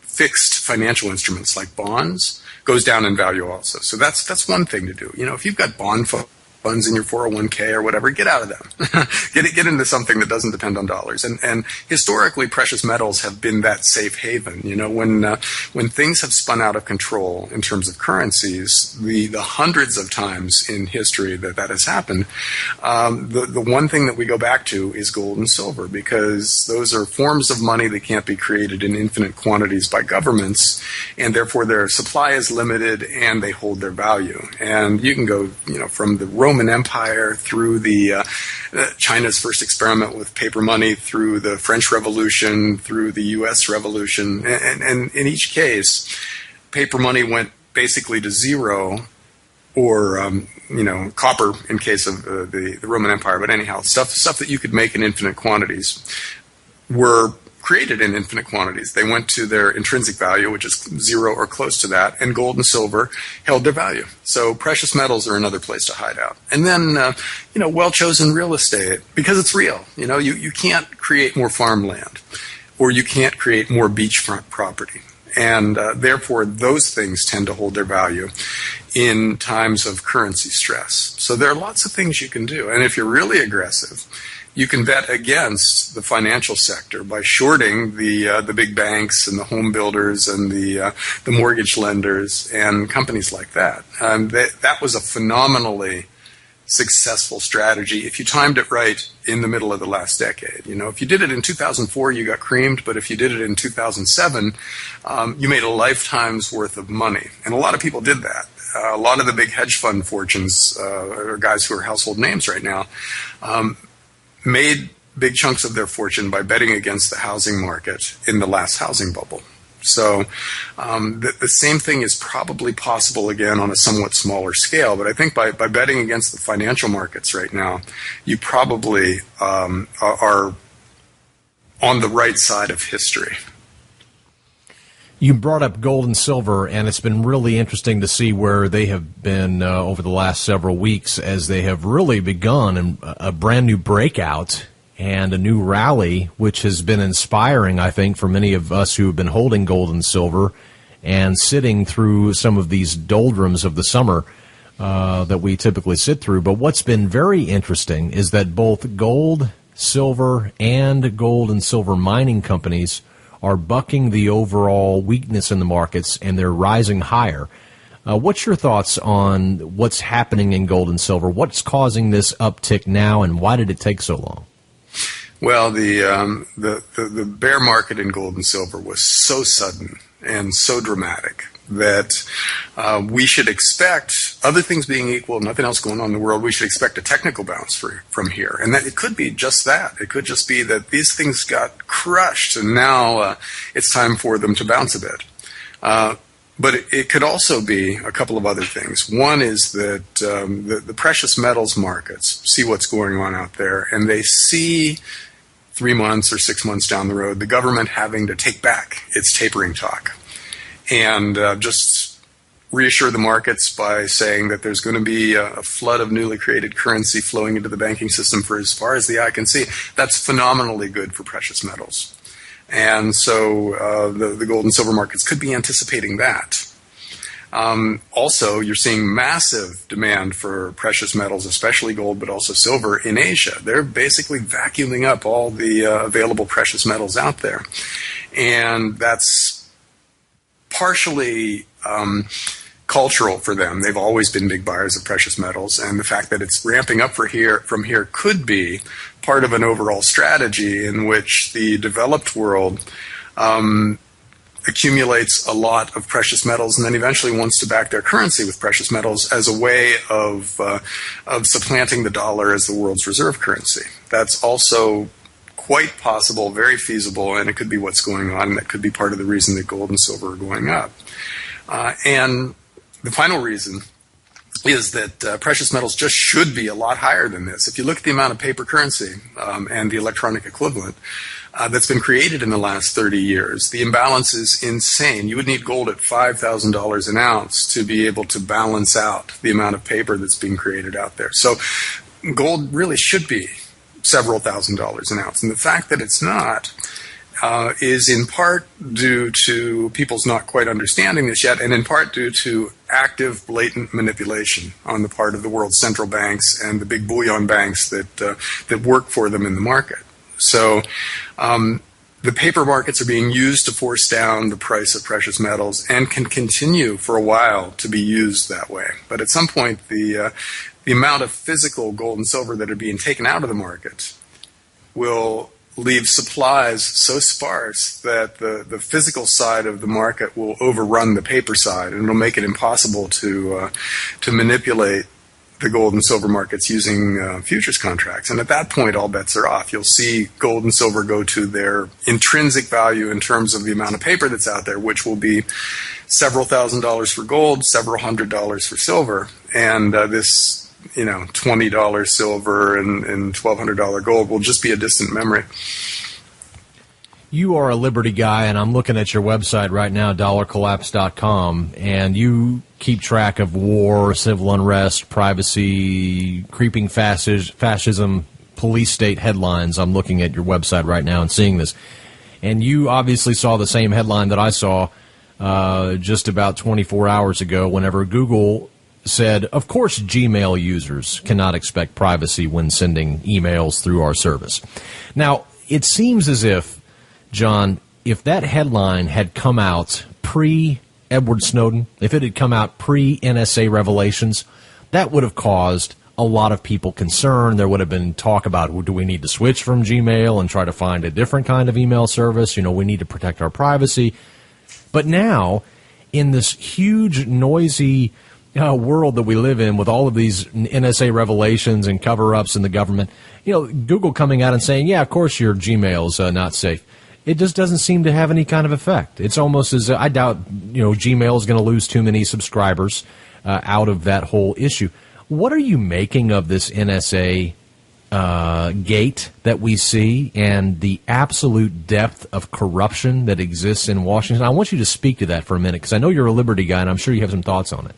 fixed financial instruments like bonds goes down in value also. So that's one thing to do. If you've got bond funds in your 401k or whatever, get out of them. get into something that doesn't depend on dollars. And historically, precious metals have been that safe haven. When things have spun out of control in terms of currencies, the hundreds of times in history that has happened, the one thing that we go back to is gold and silver, because those are forms of money that can't be created in infinite quantities by governments, and therefore their supply is limited and they hold their value. And you can go, from the Roman Empire through the China's first experiment with paper money, through the French Revolution, through the U.S. Revolution, and in each case, paper money went basically to zero, or copper in case of the Roman Empire. But anyhow, stuff that you could make in infinite quantities were created in infinite quantities. They went to their intrinsic value, which is zero or close to that, and gold and silver held their value. So precious metals are another place to hide out. And then, well-chosen real estate, because it's real. You can't create more farmland, or you can't create more beachfront property. And therefore, those things tend to hold their value in times of currency stress. So there are lots of things you can do. And if you're really aggressive, you can bet against the financial sector by shorting the big banks and the home builders and the mortgage lenders and companies like that. That was a phenomenally successful strategy if you timed it right in the middle of the last decade. If you did it in 2004, you got creamed, but if you did it in 2007, you made a lifetime's worth of money. And a lot of people did that. A lot of the big hedge fund fortunes, or guys who are household names right now, made big chunks of their fortune by betting against the housing market in the last housing bubble. So the same thing is probably possible again on a somewhat smaller scale, but I think by betting against the financial markets right now, you probably are on the right side of history. You brought up gold and silver, and it's been really interesting to see where they have been over the last several weeks, as they have really begun a brand new breakout and a new rally, which has been inspiring, I think, for many of us who have been holding gold and silver and sitting through some of these doldrums of the summer that we typically sit through. But what's been very interesting is that both gold, silver, and gold and silver mining companies are bucking the overall weakness in the markets, and they're rising higher. What's your thoughts on what's happening in gold and silver? What's causing this uptick now, and why did it take so long? Well, the bear market in gold and silver was so sudden and so dramatic that we should expect, other things being equal, nothing else going on in the world, we should expect a technical bounce from here. And that it could be just that. It could just be that these things got crushed, and now it's time for them to bounce a bit. But it could also be a couple of other things. One is that the precious metals markets see what's going on out there, and they see 3 months or 6 months down the road the government having to take back its tapering talk and just reassure the markets by saying that there's going to be a flood of newly created currency flowing into the banking system for as far as the eye can see. That's phenomenally good for precious metals. And so the gold and silver markets could be anticipating that. Also, you're seeing massive demand for precious metals, especially gold, but also silver in Asia. They're basically vacuuming up all the available precious metals out there. And that's partially cultural for them. They've always been big buyers of precious metals, and the fact that it's ramping up from here could be part of an overall strategy in which the developed world accumulates a lot of precious metals and then eventually wants to back their currency with precious metals as a way of supplanting the dollar as the world's reserve currency. That's also quite possible, very feasible, and it could be what's going on, and that could be part of the reason that gold and silver are going up. And the final reason is that precious metals just should be a lot higher than this. If you look at the amount of paper currency and the electronic equivalent that's been created in the last 30 years, the imbalance is insane. You would need gold at $5,000 an ounce to be able to balance out the amount of paper that's being created out there. So gold really should be several $1,000s an ounce. And the fact that it's not is in part due to people's not quite understanding this yet, and in part due to active, blatant manipulation on the part of the world's central banks and the big bullion banks that work for them in the market. So the paper markets are being used to force down the price of precious metals and can continue for a while to be used that way. But at some point, the amount of physical gold and silver that are being taken out of the market will leave supplies so sparse that the physical side of the market will overrun the paper side, and it'll make it impossible to manipulate the gold and silver markets using futures contracts. And at that point, all bets are off. You'll see gold and silver go to their intrinsic value in terms of the amount of paper that's out there, which will be several $1,000s for gold, several $100s for silver, and this $20 silver and $1,200 gold will just be a distant memory. You are a Liberty guy, and I'm looking at your website right now, dollarcollapse.com, and you keep track of war, civil unrest, privacy, creeping fascism, police state headlines. I'm looking at your website right now and seeing this. And you obviously saw the same headline that I saw just about 24 hours ago whenever Google said, of course, Gmail users cannot expect privacy when sending emails through our service. Now, it seems as if, John, if that headline had come out pre-Edward Snowden, if it had come out pre-NSA revelations, that would have caused a lot of people concern. There would have been talk about, well, do we need to switch from Gmail and try to find a different kind of email service? We need to protect our privacy. But now, in this huge, noisy world that we live in with all of these NSA revelations and cover-ups in the government, Google coming out and saying, yeah, of course your Gmail's not safe. It just doesn't seem to have any kind of effect. It's almost as I doubt, Gmail is going to lose too many subscribers out of that whole issue. What are you making of this NSA gate that we see and the absolute depth of corruption that exists in Washington? I want you to speak to that for a minute, because I know you're a Liberty guy, and I'm sure you have some thoughts on it.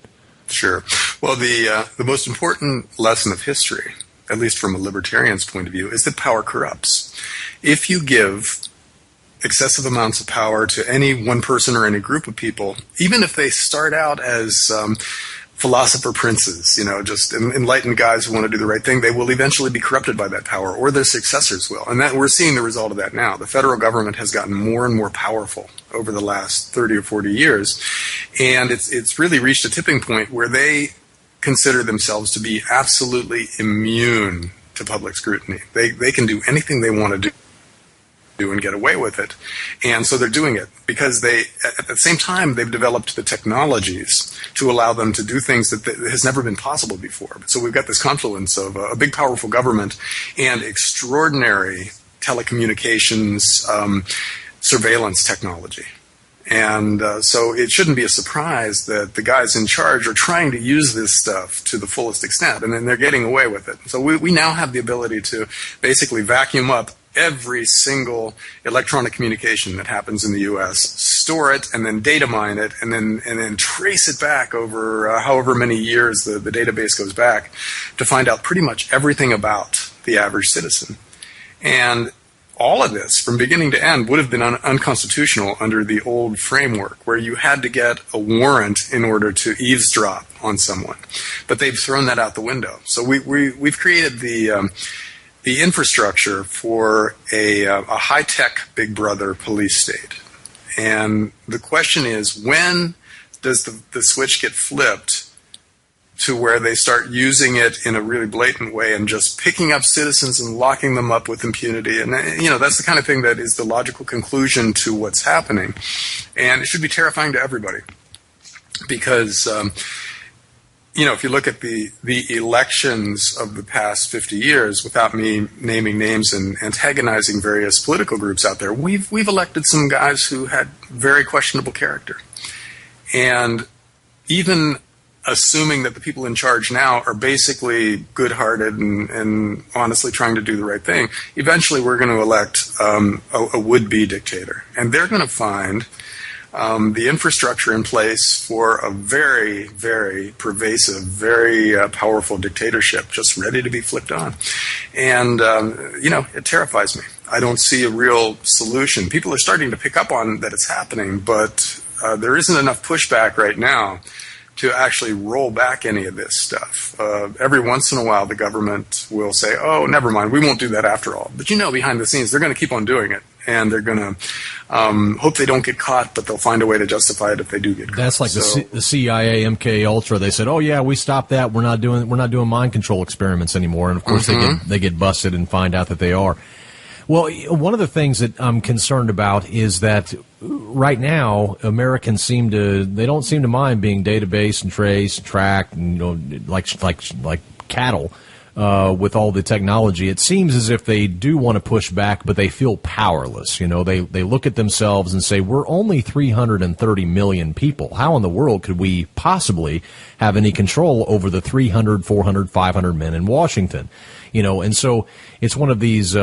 Sure. Well, the most important lesson of history, at least from a libertarian's point of view, is that power corrupts. If you give excessive amounts of power to any one person or any group of people, even if they start out as philosopher princes, just enlightened guys who want to do the right thing, they will eventually be corrupted by that power, or their successors will. And that we're seeing the result of that now. The federal government has gotten more and more powerful over the last 30 or 40 years, and it's really reached a tipping point where they consider themselves to be absolutely immune to public scrutiny. They can do anything they want to do and get away with it. And so they're doing it because they, at the same time, they've developed the technologies to allow them to do things that has never been possible before. So we've got this confluence of a big, powerful government and extraordinary telecommunications surveillance technology. And so it shouldn't be a surprise that the guys in charge are trying to use this stuff to the fullest extent, and then they're getting away with it. So we now have the ability to basically vacuum up every single electronic communication that happens in the U.S., store it, and then data mine it, and then trace it back over however many years the database goes back to find out pretty much everything about the average citizen. And all of this, from beginning to end, would have been unconstitutional under the old framework, where you had to get a warrant in order to eavesdrop on someone. But they've thrown that out the window. So we've created the infrastructure for a high-tech Big Brother police state. And the question is, when does the switch get flipped to where they start using it in a really blatant way and just picking up citizens and locking them up with impunity? And, that's the kind of thing that is the logical conclusion to what's happening. And it should be terrifying to everybody because if you look at the elections of the past 50 years, without me naming names and antagonizing various political groups out there, we've elected some guys who had very questionable character. And even assuming that the people in charge now are basically good-hearted and honestly trying to do the right thing, eventually we're going to elect a would-be dictator. And they're going to find the infrastructure in place for a very, very pervasive, very powerful dictatorship just ready to be flipped on. And, it terrifies me. I don't see a real solution. People are starting to pick up on that it's happening, but there isn't enough pushback right now to actually roll back any of this stuff. Every once in a while, the government will say, oh, never mind, we won't do that after all. But behind the scenes, they're going to keep on doing it. And they're going to hope they don't get caught, but they'll find a way to justify it if they do get caught. That's like the CIA, MK Ultra. They said, "Oh yeah, we stopped that. We're not doing mind control experiments anymore." And of course, they get busted and find out that they are. Well, one of the things that I'm concerned about is that right now Americans don't seem to mind being database and trace and tracked, and, like cattle. With all the technology, it seems as if they do want to push back, but they feel powerless. They look at themselves and say, we're only 330 million people. How in the world could we possibly have any control over the 300, 400, 500 men in Washington? And so it's one of these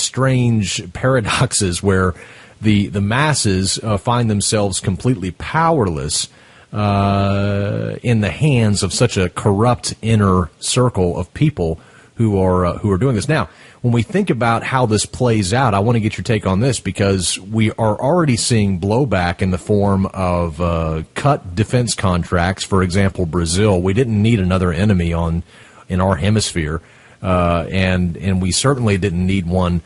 strange paradoxes where the masses find themselves completely powerless in the hands of such a corrupt inner circle of people who are doing this. Now, when we think about how this plays out, I want to get your take on this because we are already seeing blowback in the form of cut defense contracts. For example, Brazil. We didn't need another enemy in our hemisphere, and we certainly didn't need one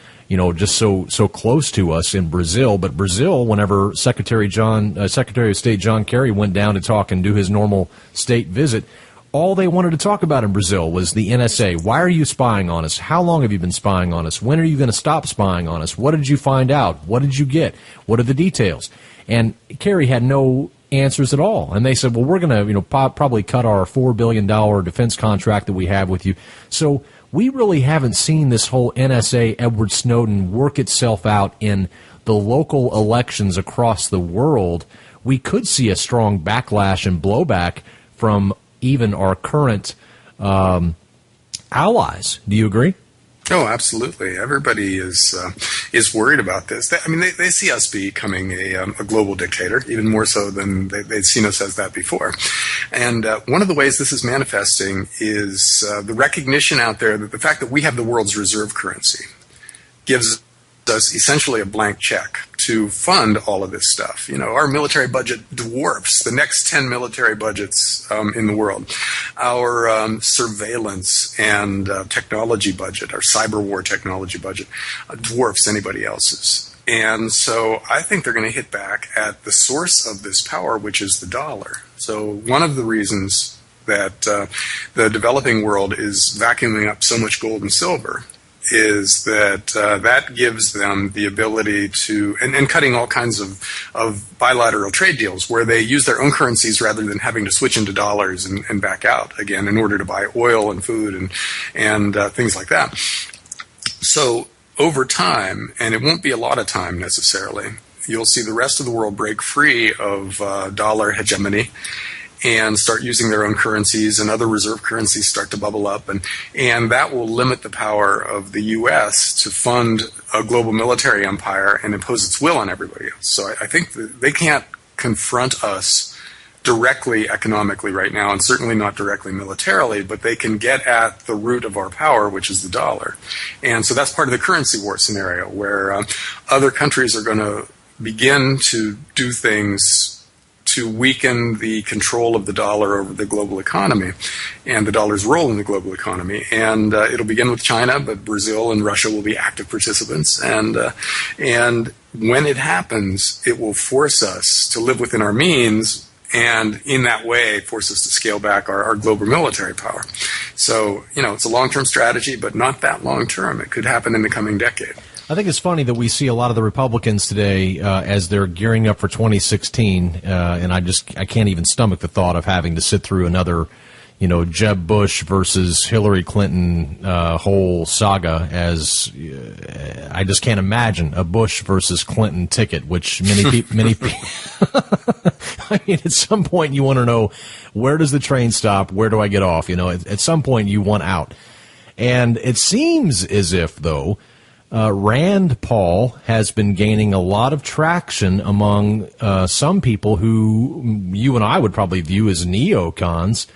just so close to us in Brazil. But Brazil, whenever Secretary of State John Kerry went down to talk and do his normal state visit, all they wanted to talk about in Brazil was the NSA. Why are you spying on us? How long have you been spying on us? When are you going to stop spying on us? What did you find out? What did you get? What are the details? And Kerry had no answers at all. And they said, well, we're going to probably cut our $4 billion defense contract that we have with you. So we really haven't seen this whole NSA Edward Snowden work itself out in the local elections across the world. We could see a strong backlash and blowback from even our current allies. Do you agree? Oh, absolutely. Everybody is worried about this. They see us becoming a global dictator, even more so than they've seen us as that before. And one of the ways this is manifesting is the recognition out there that the fact that we have the world's reserve currency gives us essentially a blank check to fund all of this stuff. Our military budget dwarfs the next 10 military budgets in the world. Our surveillance and technology budget, our cyber war technology budget, dwarfs anybody else's. And so I think they're going to hit back at the source of this power, which is the dollar. So one of the reasons that the developing world is vacuuming up so much gold and silver is that that gives them the ability to, and cutting all kinds of bilateral trade deals where they use their own currencies rather than having to switch into dollars and back out again in order to buy oil and food and things like that. So over time, and it won't be a lot of time necessarily, you'll see the rest of the world break free of dollar hegemony and start using their own currencies, and other reserve currencies start to bubble up, and that will limit the power of the U.S. to fund a global military empire and impose its will on everybody else. So I think that they can't confront us directly economically right now, and certainly not directly militarily, but they can get at the root of our power, which is the dollar. And so that's part of the currency war scenario, where other countries are going to begin to do things to weaken the control of the dollar over the global economy and the dollar's role in the global economy. And it'll begin with China, but Brazil and Russia will be active participants. And when it happens, it will force us to live within our means, and in that way force us to scale back our global military power. So, it's a long-term strategy, but not that long-term. It could happen in the coming decade. I think it's funny that we see a lot of the Republicans today as they're gearing up for 2016, and I can't even stomach the thought of having to sit through another, Jeb Bush versus Hillary Clinton whole saga, as I just can't imagine a Bush versus Clinton ticket, which many people, I mean, at some point you want to know, where does the train stop? Where do I get off? At some point you want out. And it seems as if, though, Rand Paul has been gaining a lot of traction among some people who you and I would probably view as neocons.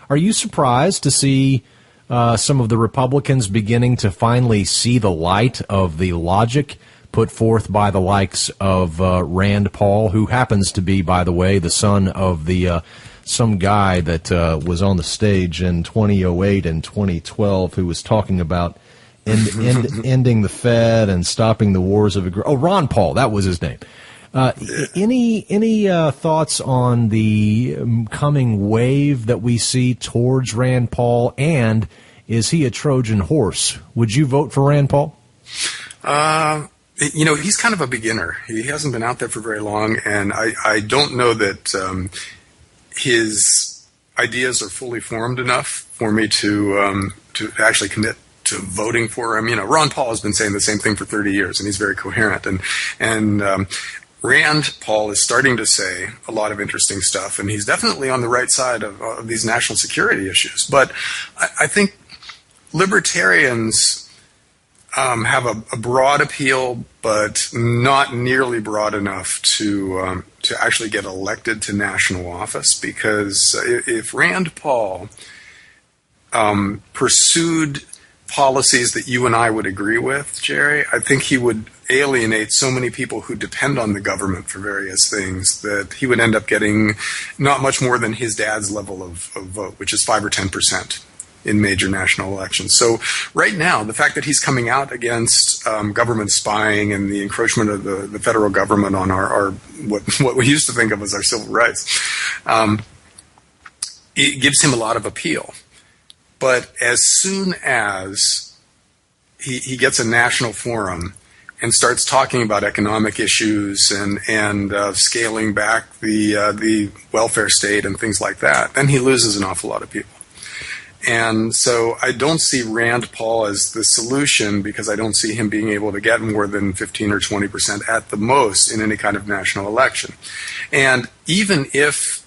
Are you surprised to see some of the Republicans beginning to finally see the light of the logic put forth by the likes of Rand Paul, who happens to be, by the way, the son of the some guy that was on the stage in 2008 and 2012 who was talking about ending the Fed and stopping the wars of aggression? Oh, Ron Paul, that was his name. Any thoughts on the coming wave that we see towards Rand Paul, and is he a Trojan horse? Would you vote for Rand Paul? He's kind of a beginner. He hasn't been out there for very long, and I don't know that his ideas are fully formed enough for me to actually commit to voting for him. Ron Paul has been saying the same thing for 30 years, and he's very coherent. And Rand Paul is starting to say a lot of interesting stuff, and he's definitely on the right side of these national security issues. But I think libertarians have a broad appeal, but not nearly broad enough to actually get elected to national office. Because if Rand Paul pursued policies that you and I would agree with, Jerry, I think he would alienate so many people who depend on the government for various things that he would end up getting not much more than his dad's level of vote, which is 5 or 10% in major national elections. So right now, the fact that he's coming out against government spying and the encroachment of the federal government on our what we used to think of as our civil rights, it gives him a lot of appeal. But as soon as he gets a national forum and starts talking about economic issues and scaling back the welfare state and things like that, then he loses an awful lot of people. And so I don't see Rand Paul as the solution, because I don't see him being able to get more than 15 or 20% at the most in any kind of national election. And even if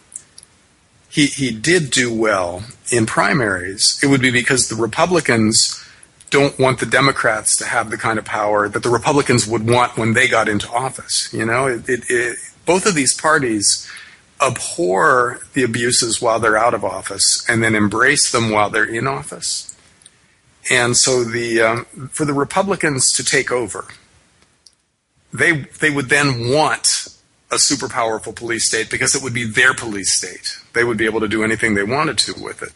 he did do well in primaries, it would be because the Republicans don't want the Democrats to have the kind of power that the Republicans would want when they got into office. Both of these parties abhor the abuses while they're out of office and then embrace them while they're in office. And so for the Republicans to take over, they would then want a super powerful police state, because it would be their police state. They would be able to do anything they wanted to with it.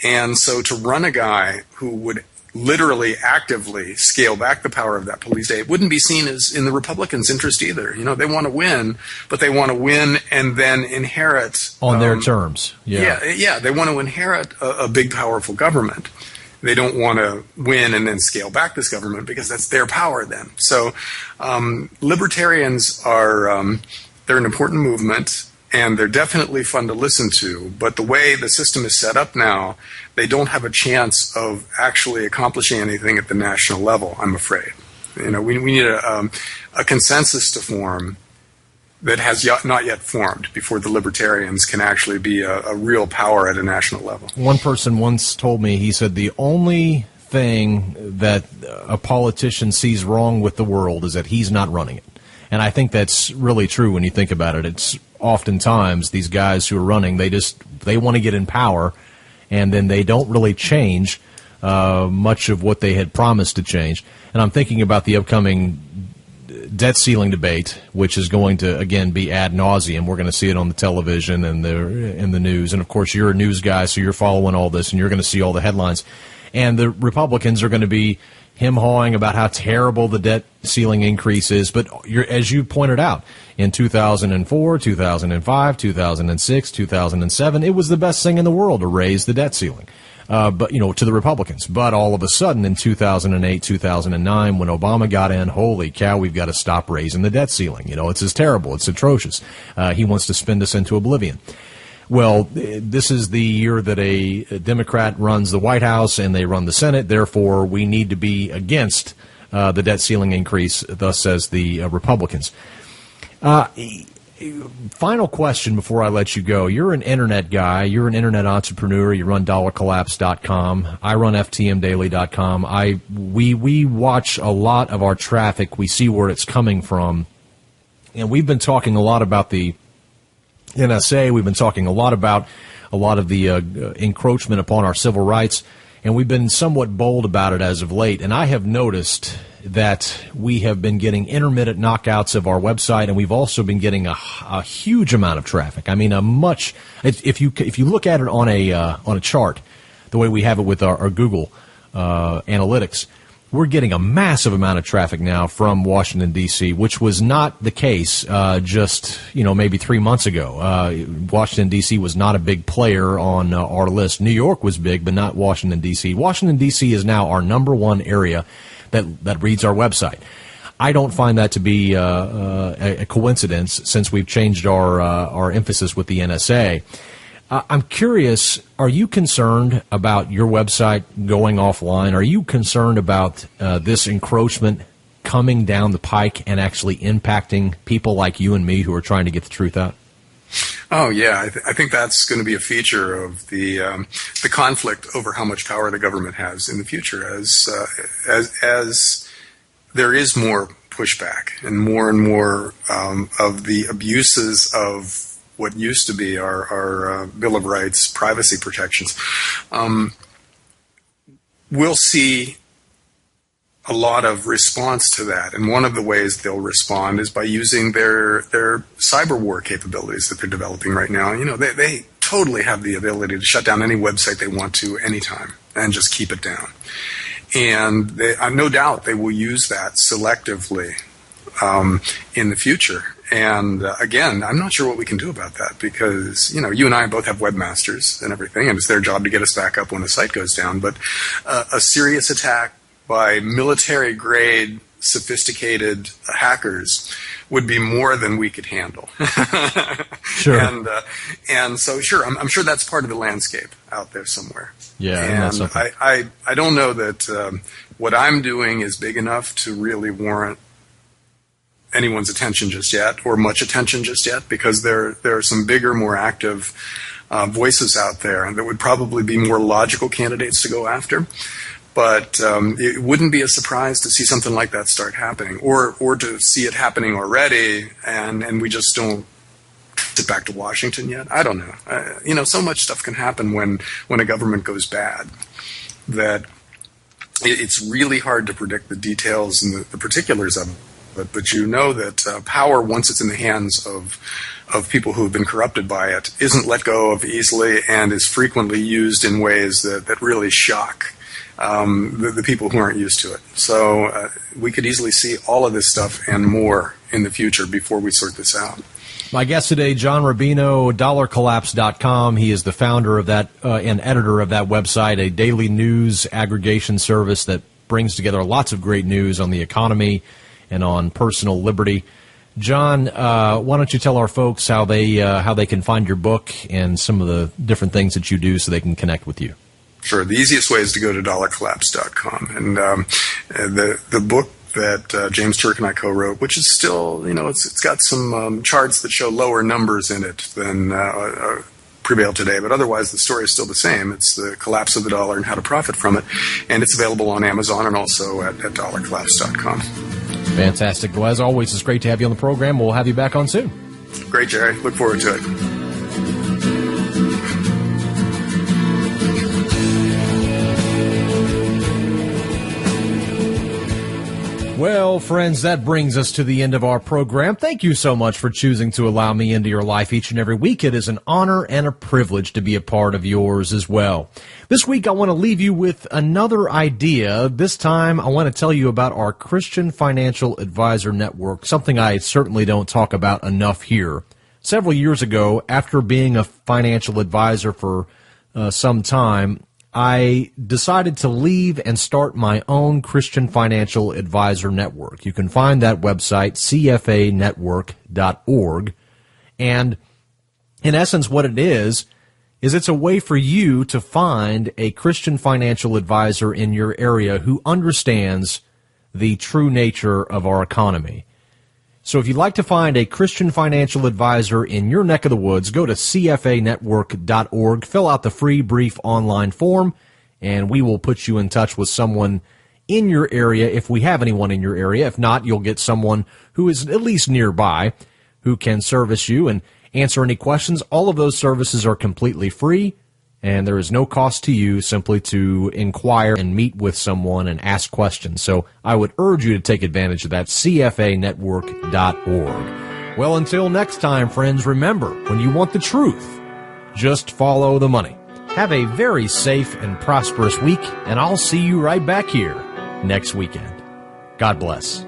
And so to run a guy who would literally actively scale back the power of that police state wouldn't be seen as in the Republicans' interest either. They want to win, but they want to win and then inherit on their terms. Yeah, they want to inherit a big, powerful government. They don't want to win and then scale back this government, because that's their power then. So libertarians they're an important movement, and they're definitely fun to listen to. But the way the system is set up now, they don't have a chance of actually accomplishing anything at the national level, I'm afraid. We need a consensus to form that has not yet formed before the libertarians can actually be a real power at a national level. One person once told me, he said, the only thing that a politician sees wrong with the world is that he's not running it. And I think that's really true when you think about it. It's oftentimes these guys who are running, they want to get in power, and then they don't really change much of what they had promised to change. And I'm thinking about the upcoming debt ceiling debate, which is going to, again, be ad nauseum. We're going to see it on the television and in the news. And, of course, you're a news guy, so you're following all this, and you're going to see all the headlines. And the Republicans are going to be him-hawing about how terrible the debt ceiling increase is. But as you pointed out, in 2004, 2005, 2006, 2007, it was the best thing in the world to raise the debt ceiling. But to the Republicans. But all of a sudden, in 2008, 2009, when Obama got in, holy cow, we've got to stop raising the debt ceiling. It's just terrible. It's atrocious. He wants to spin us into oblivion. well, this is the year that a Democrat runs the White House and they run the Senate, therefore we need to be against the debt ceiling increase, thus says the Republicans. Final question before I let you go. You're an internet guy. You're an internet entrepreneur. You run dollarcollapse.com. I run ftmdaily.com. We watch a lot of our traffic. We see where it's coming from. And we've been talking a lot about the NSA. We've been talking a lot about a lot of the encroachment upon our civil rights. And we've been somewhat bold about it as of late. And I have noticed that we have been getting intermittent knockouts of our website, and we've also been getting a huge amount of traffic. I mean, if you look at it on a chart, the way we have it with our Google analytics, we're getting a massive amount of traffic now from Washington, D.C., which was not the case just maybe 3 months ago. Washington, D.C. was not a big player on our list. New York was big, but not Washington, D.C. Washington, D.C. is now our number one area that reads our website. I don't find that to be a coincidence since we've changed our emphasis with the NSA. I'm curious, are you concerned about your website going offline? Are you concerned about this encroachment coming down the pike and actually impacting people like you and me who are trying to get the truth out? Oh yeah, I think that's going to be a feature of the conflict over how much power the government has in the future, as there is more pushback and more of the abuses of what used to be our Bill of Rights privacy protections. We'll see a lot of response to that, and one of the ways they'll respond is by using their cyber war capabilities that they're developing right now. They totally have the ability to shut down any website they want to anytime and just keep it down. And I've no doubt they will use that selectively in the future. And again, I'm not sure what we can do about that because, you and I both have webmasters and everything, and it's their job to get us back up when the site goes down. But a serious attack by military-grade, sophisticated hackers would be more than we could handle. Sure. And so, sure, I'm sure that's part of the landscape out there somewhere. Yeah. And I don't know that what I'm doing is big enough to really warrant anyone's attention just yet, or much attention just yet, because there are some bigger, more active voices out there, and that would probably be more logical candidates to go after. But it wouldn't be a surprise to see something like that start happening, or to see it happening already, and we just don't sit back to Washington yet. I don't know. So much stuff can happen when a government goes bad that it's really hard to predict the details and the particulars of it. But that power, once it's in the hands of people who have been corrupted by it, isn't let go of easily and is frequently used in ways that really shock the people who aren't used to it. So we could easily see all of this stuff and more in the future before we sort this out. My guest today, John Rubino, dollarcollapse.com. He is the founder of that and editor of that website, a daily news aggregation service that brings together lots of great news on the economy and on personal liberty. John, why don't you tell our folks how they can find your book and some of the different things that you do so they can connect with you? Sure. The easiest way is to go to dollarcollapse.com. And the book that James Turk and I co-wrote, which is still, it's got some charts that show lower numbers in it than prevail today, but otherwise the story is still the same. It's the collapse of the dollar and how to profit from it. And it's available on Amazon and also at dollarcollapse.com. Fantastic. Well, as always, it's great to have you on the program. We'll have you back on soon. Great, Jerry. Look forward to it. Well, friends, that brings us to the end of our program. Thank you so much for choosing to allow me into your life each and every week. It is an honor and a privilege to be a part of yours as well. This week, I want to leave you with another idea. This time, I want to tell you about our Christian Financial Advisor Network, something I certainly don't talk about enough here. Several years ago, after being a financial advisor for some time, I decided to leave and start my own Christian Financial Advisor Network. You can find that website, cfanetwork.org. And In essence, what it is it's a way for you to find a Christian financial advisor in your area who understands the true nature of our economy. So if you'd like to find a Christian financial advisor in your neck of the woods, go to cfanetwork.org, fill out the free brief online form, and we will put you in touch with someone in your area if we have anyone in your area. If not, you'll get someone who is at least nearby who can service you and answer any questions. All of those services are completely free, and there is no cost to you simply to inquire and meet with someone and ask questions. So I would urge you to take advantage of that, cfanetwork.org. Well, until next time, friends, remember, when you want the truth, just follow the money. Have a very safe and prosperous week, and I'll see you right back here next weekend. God bless.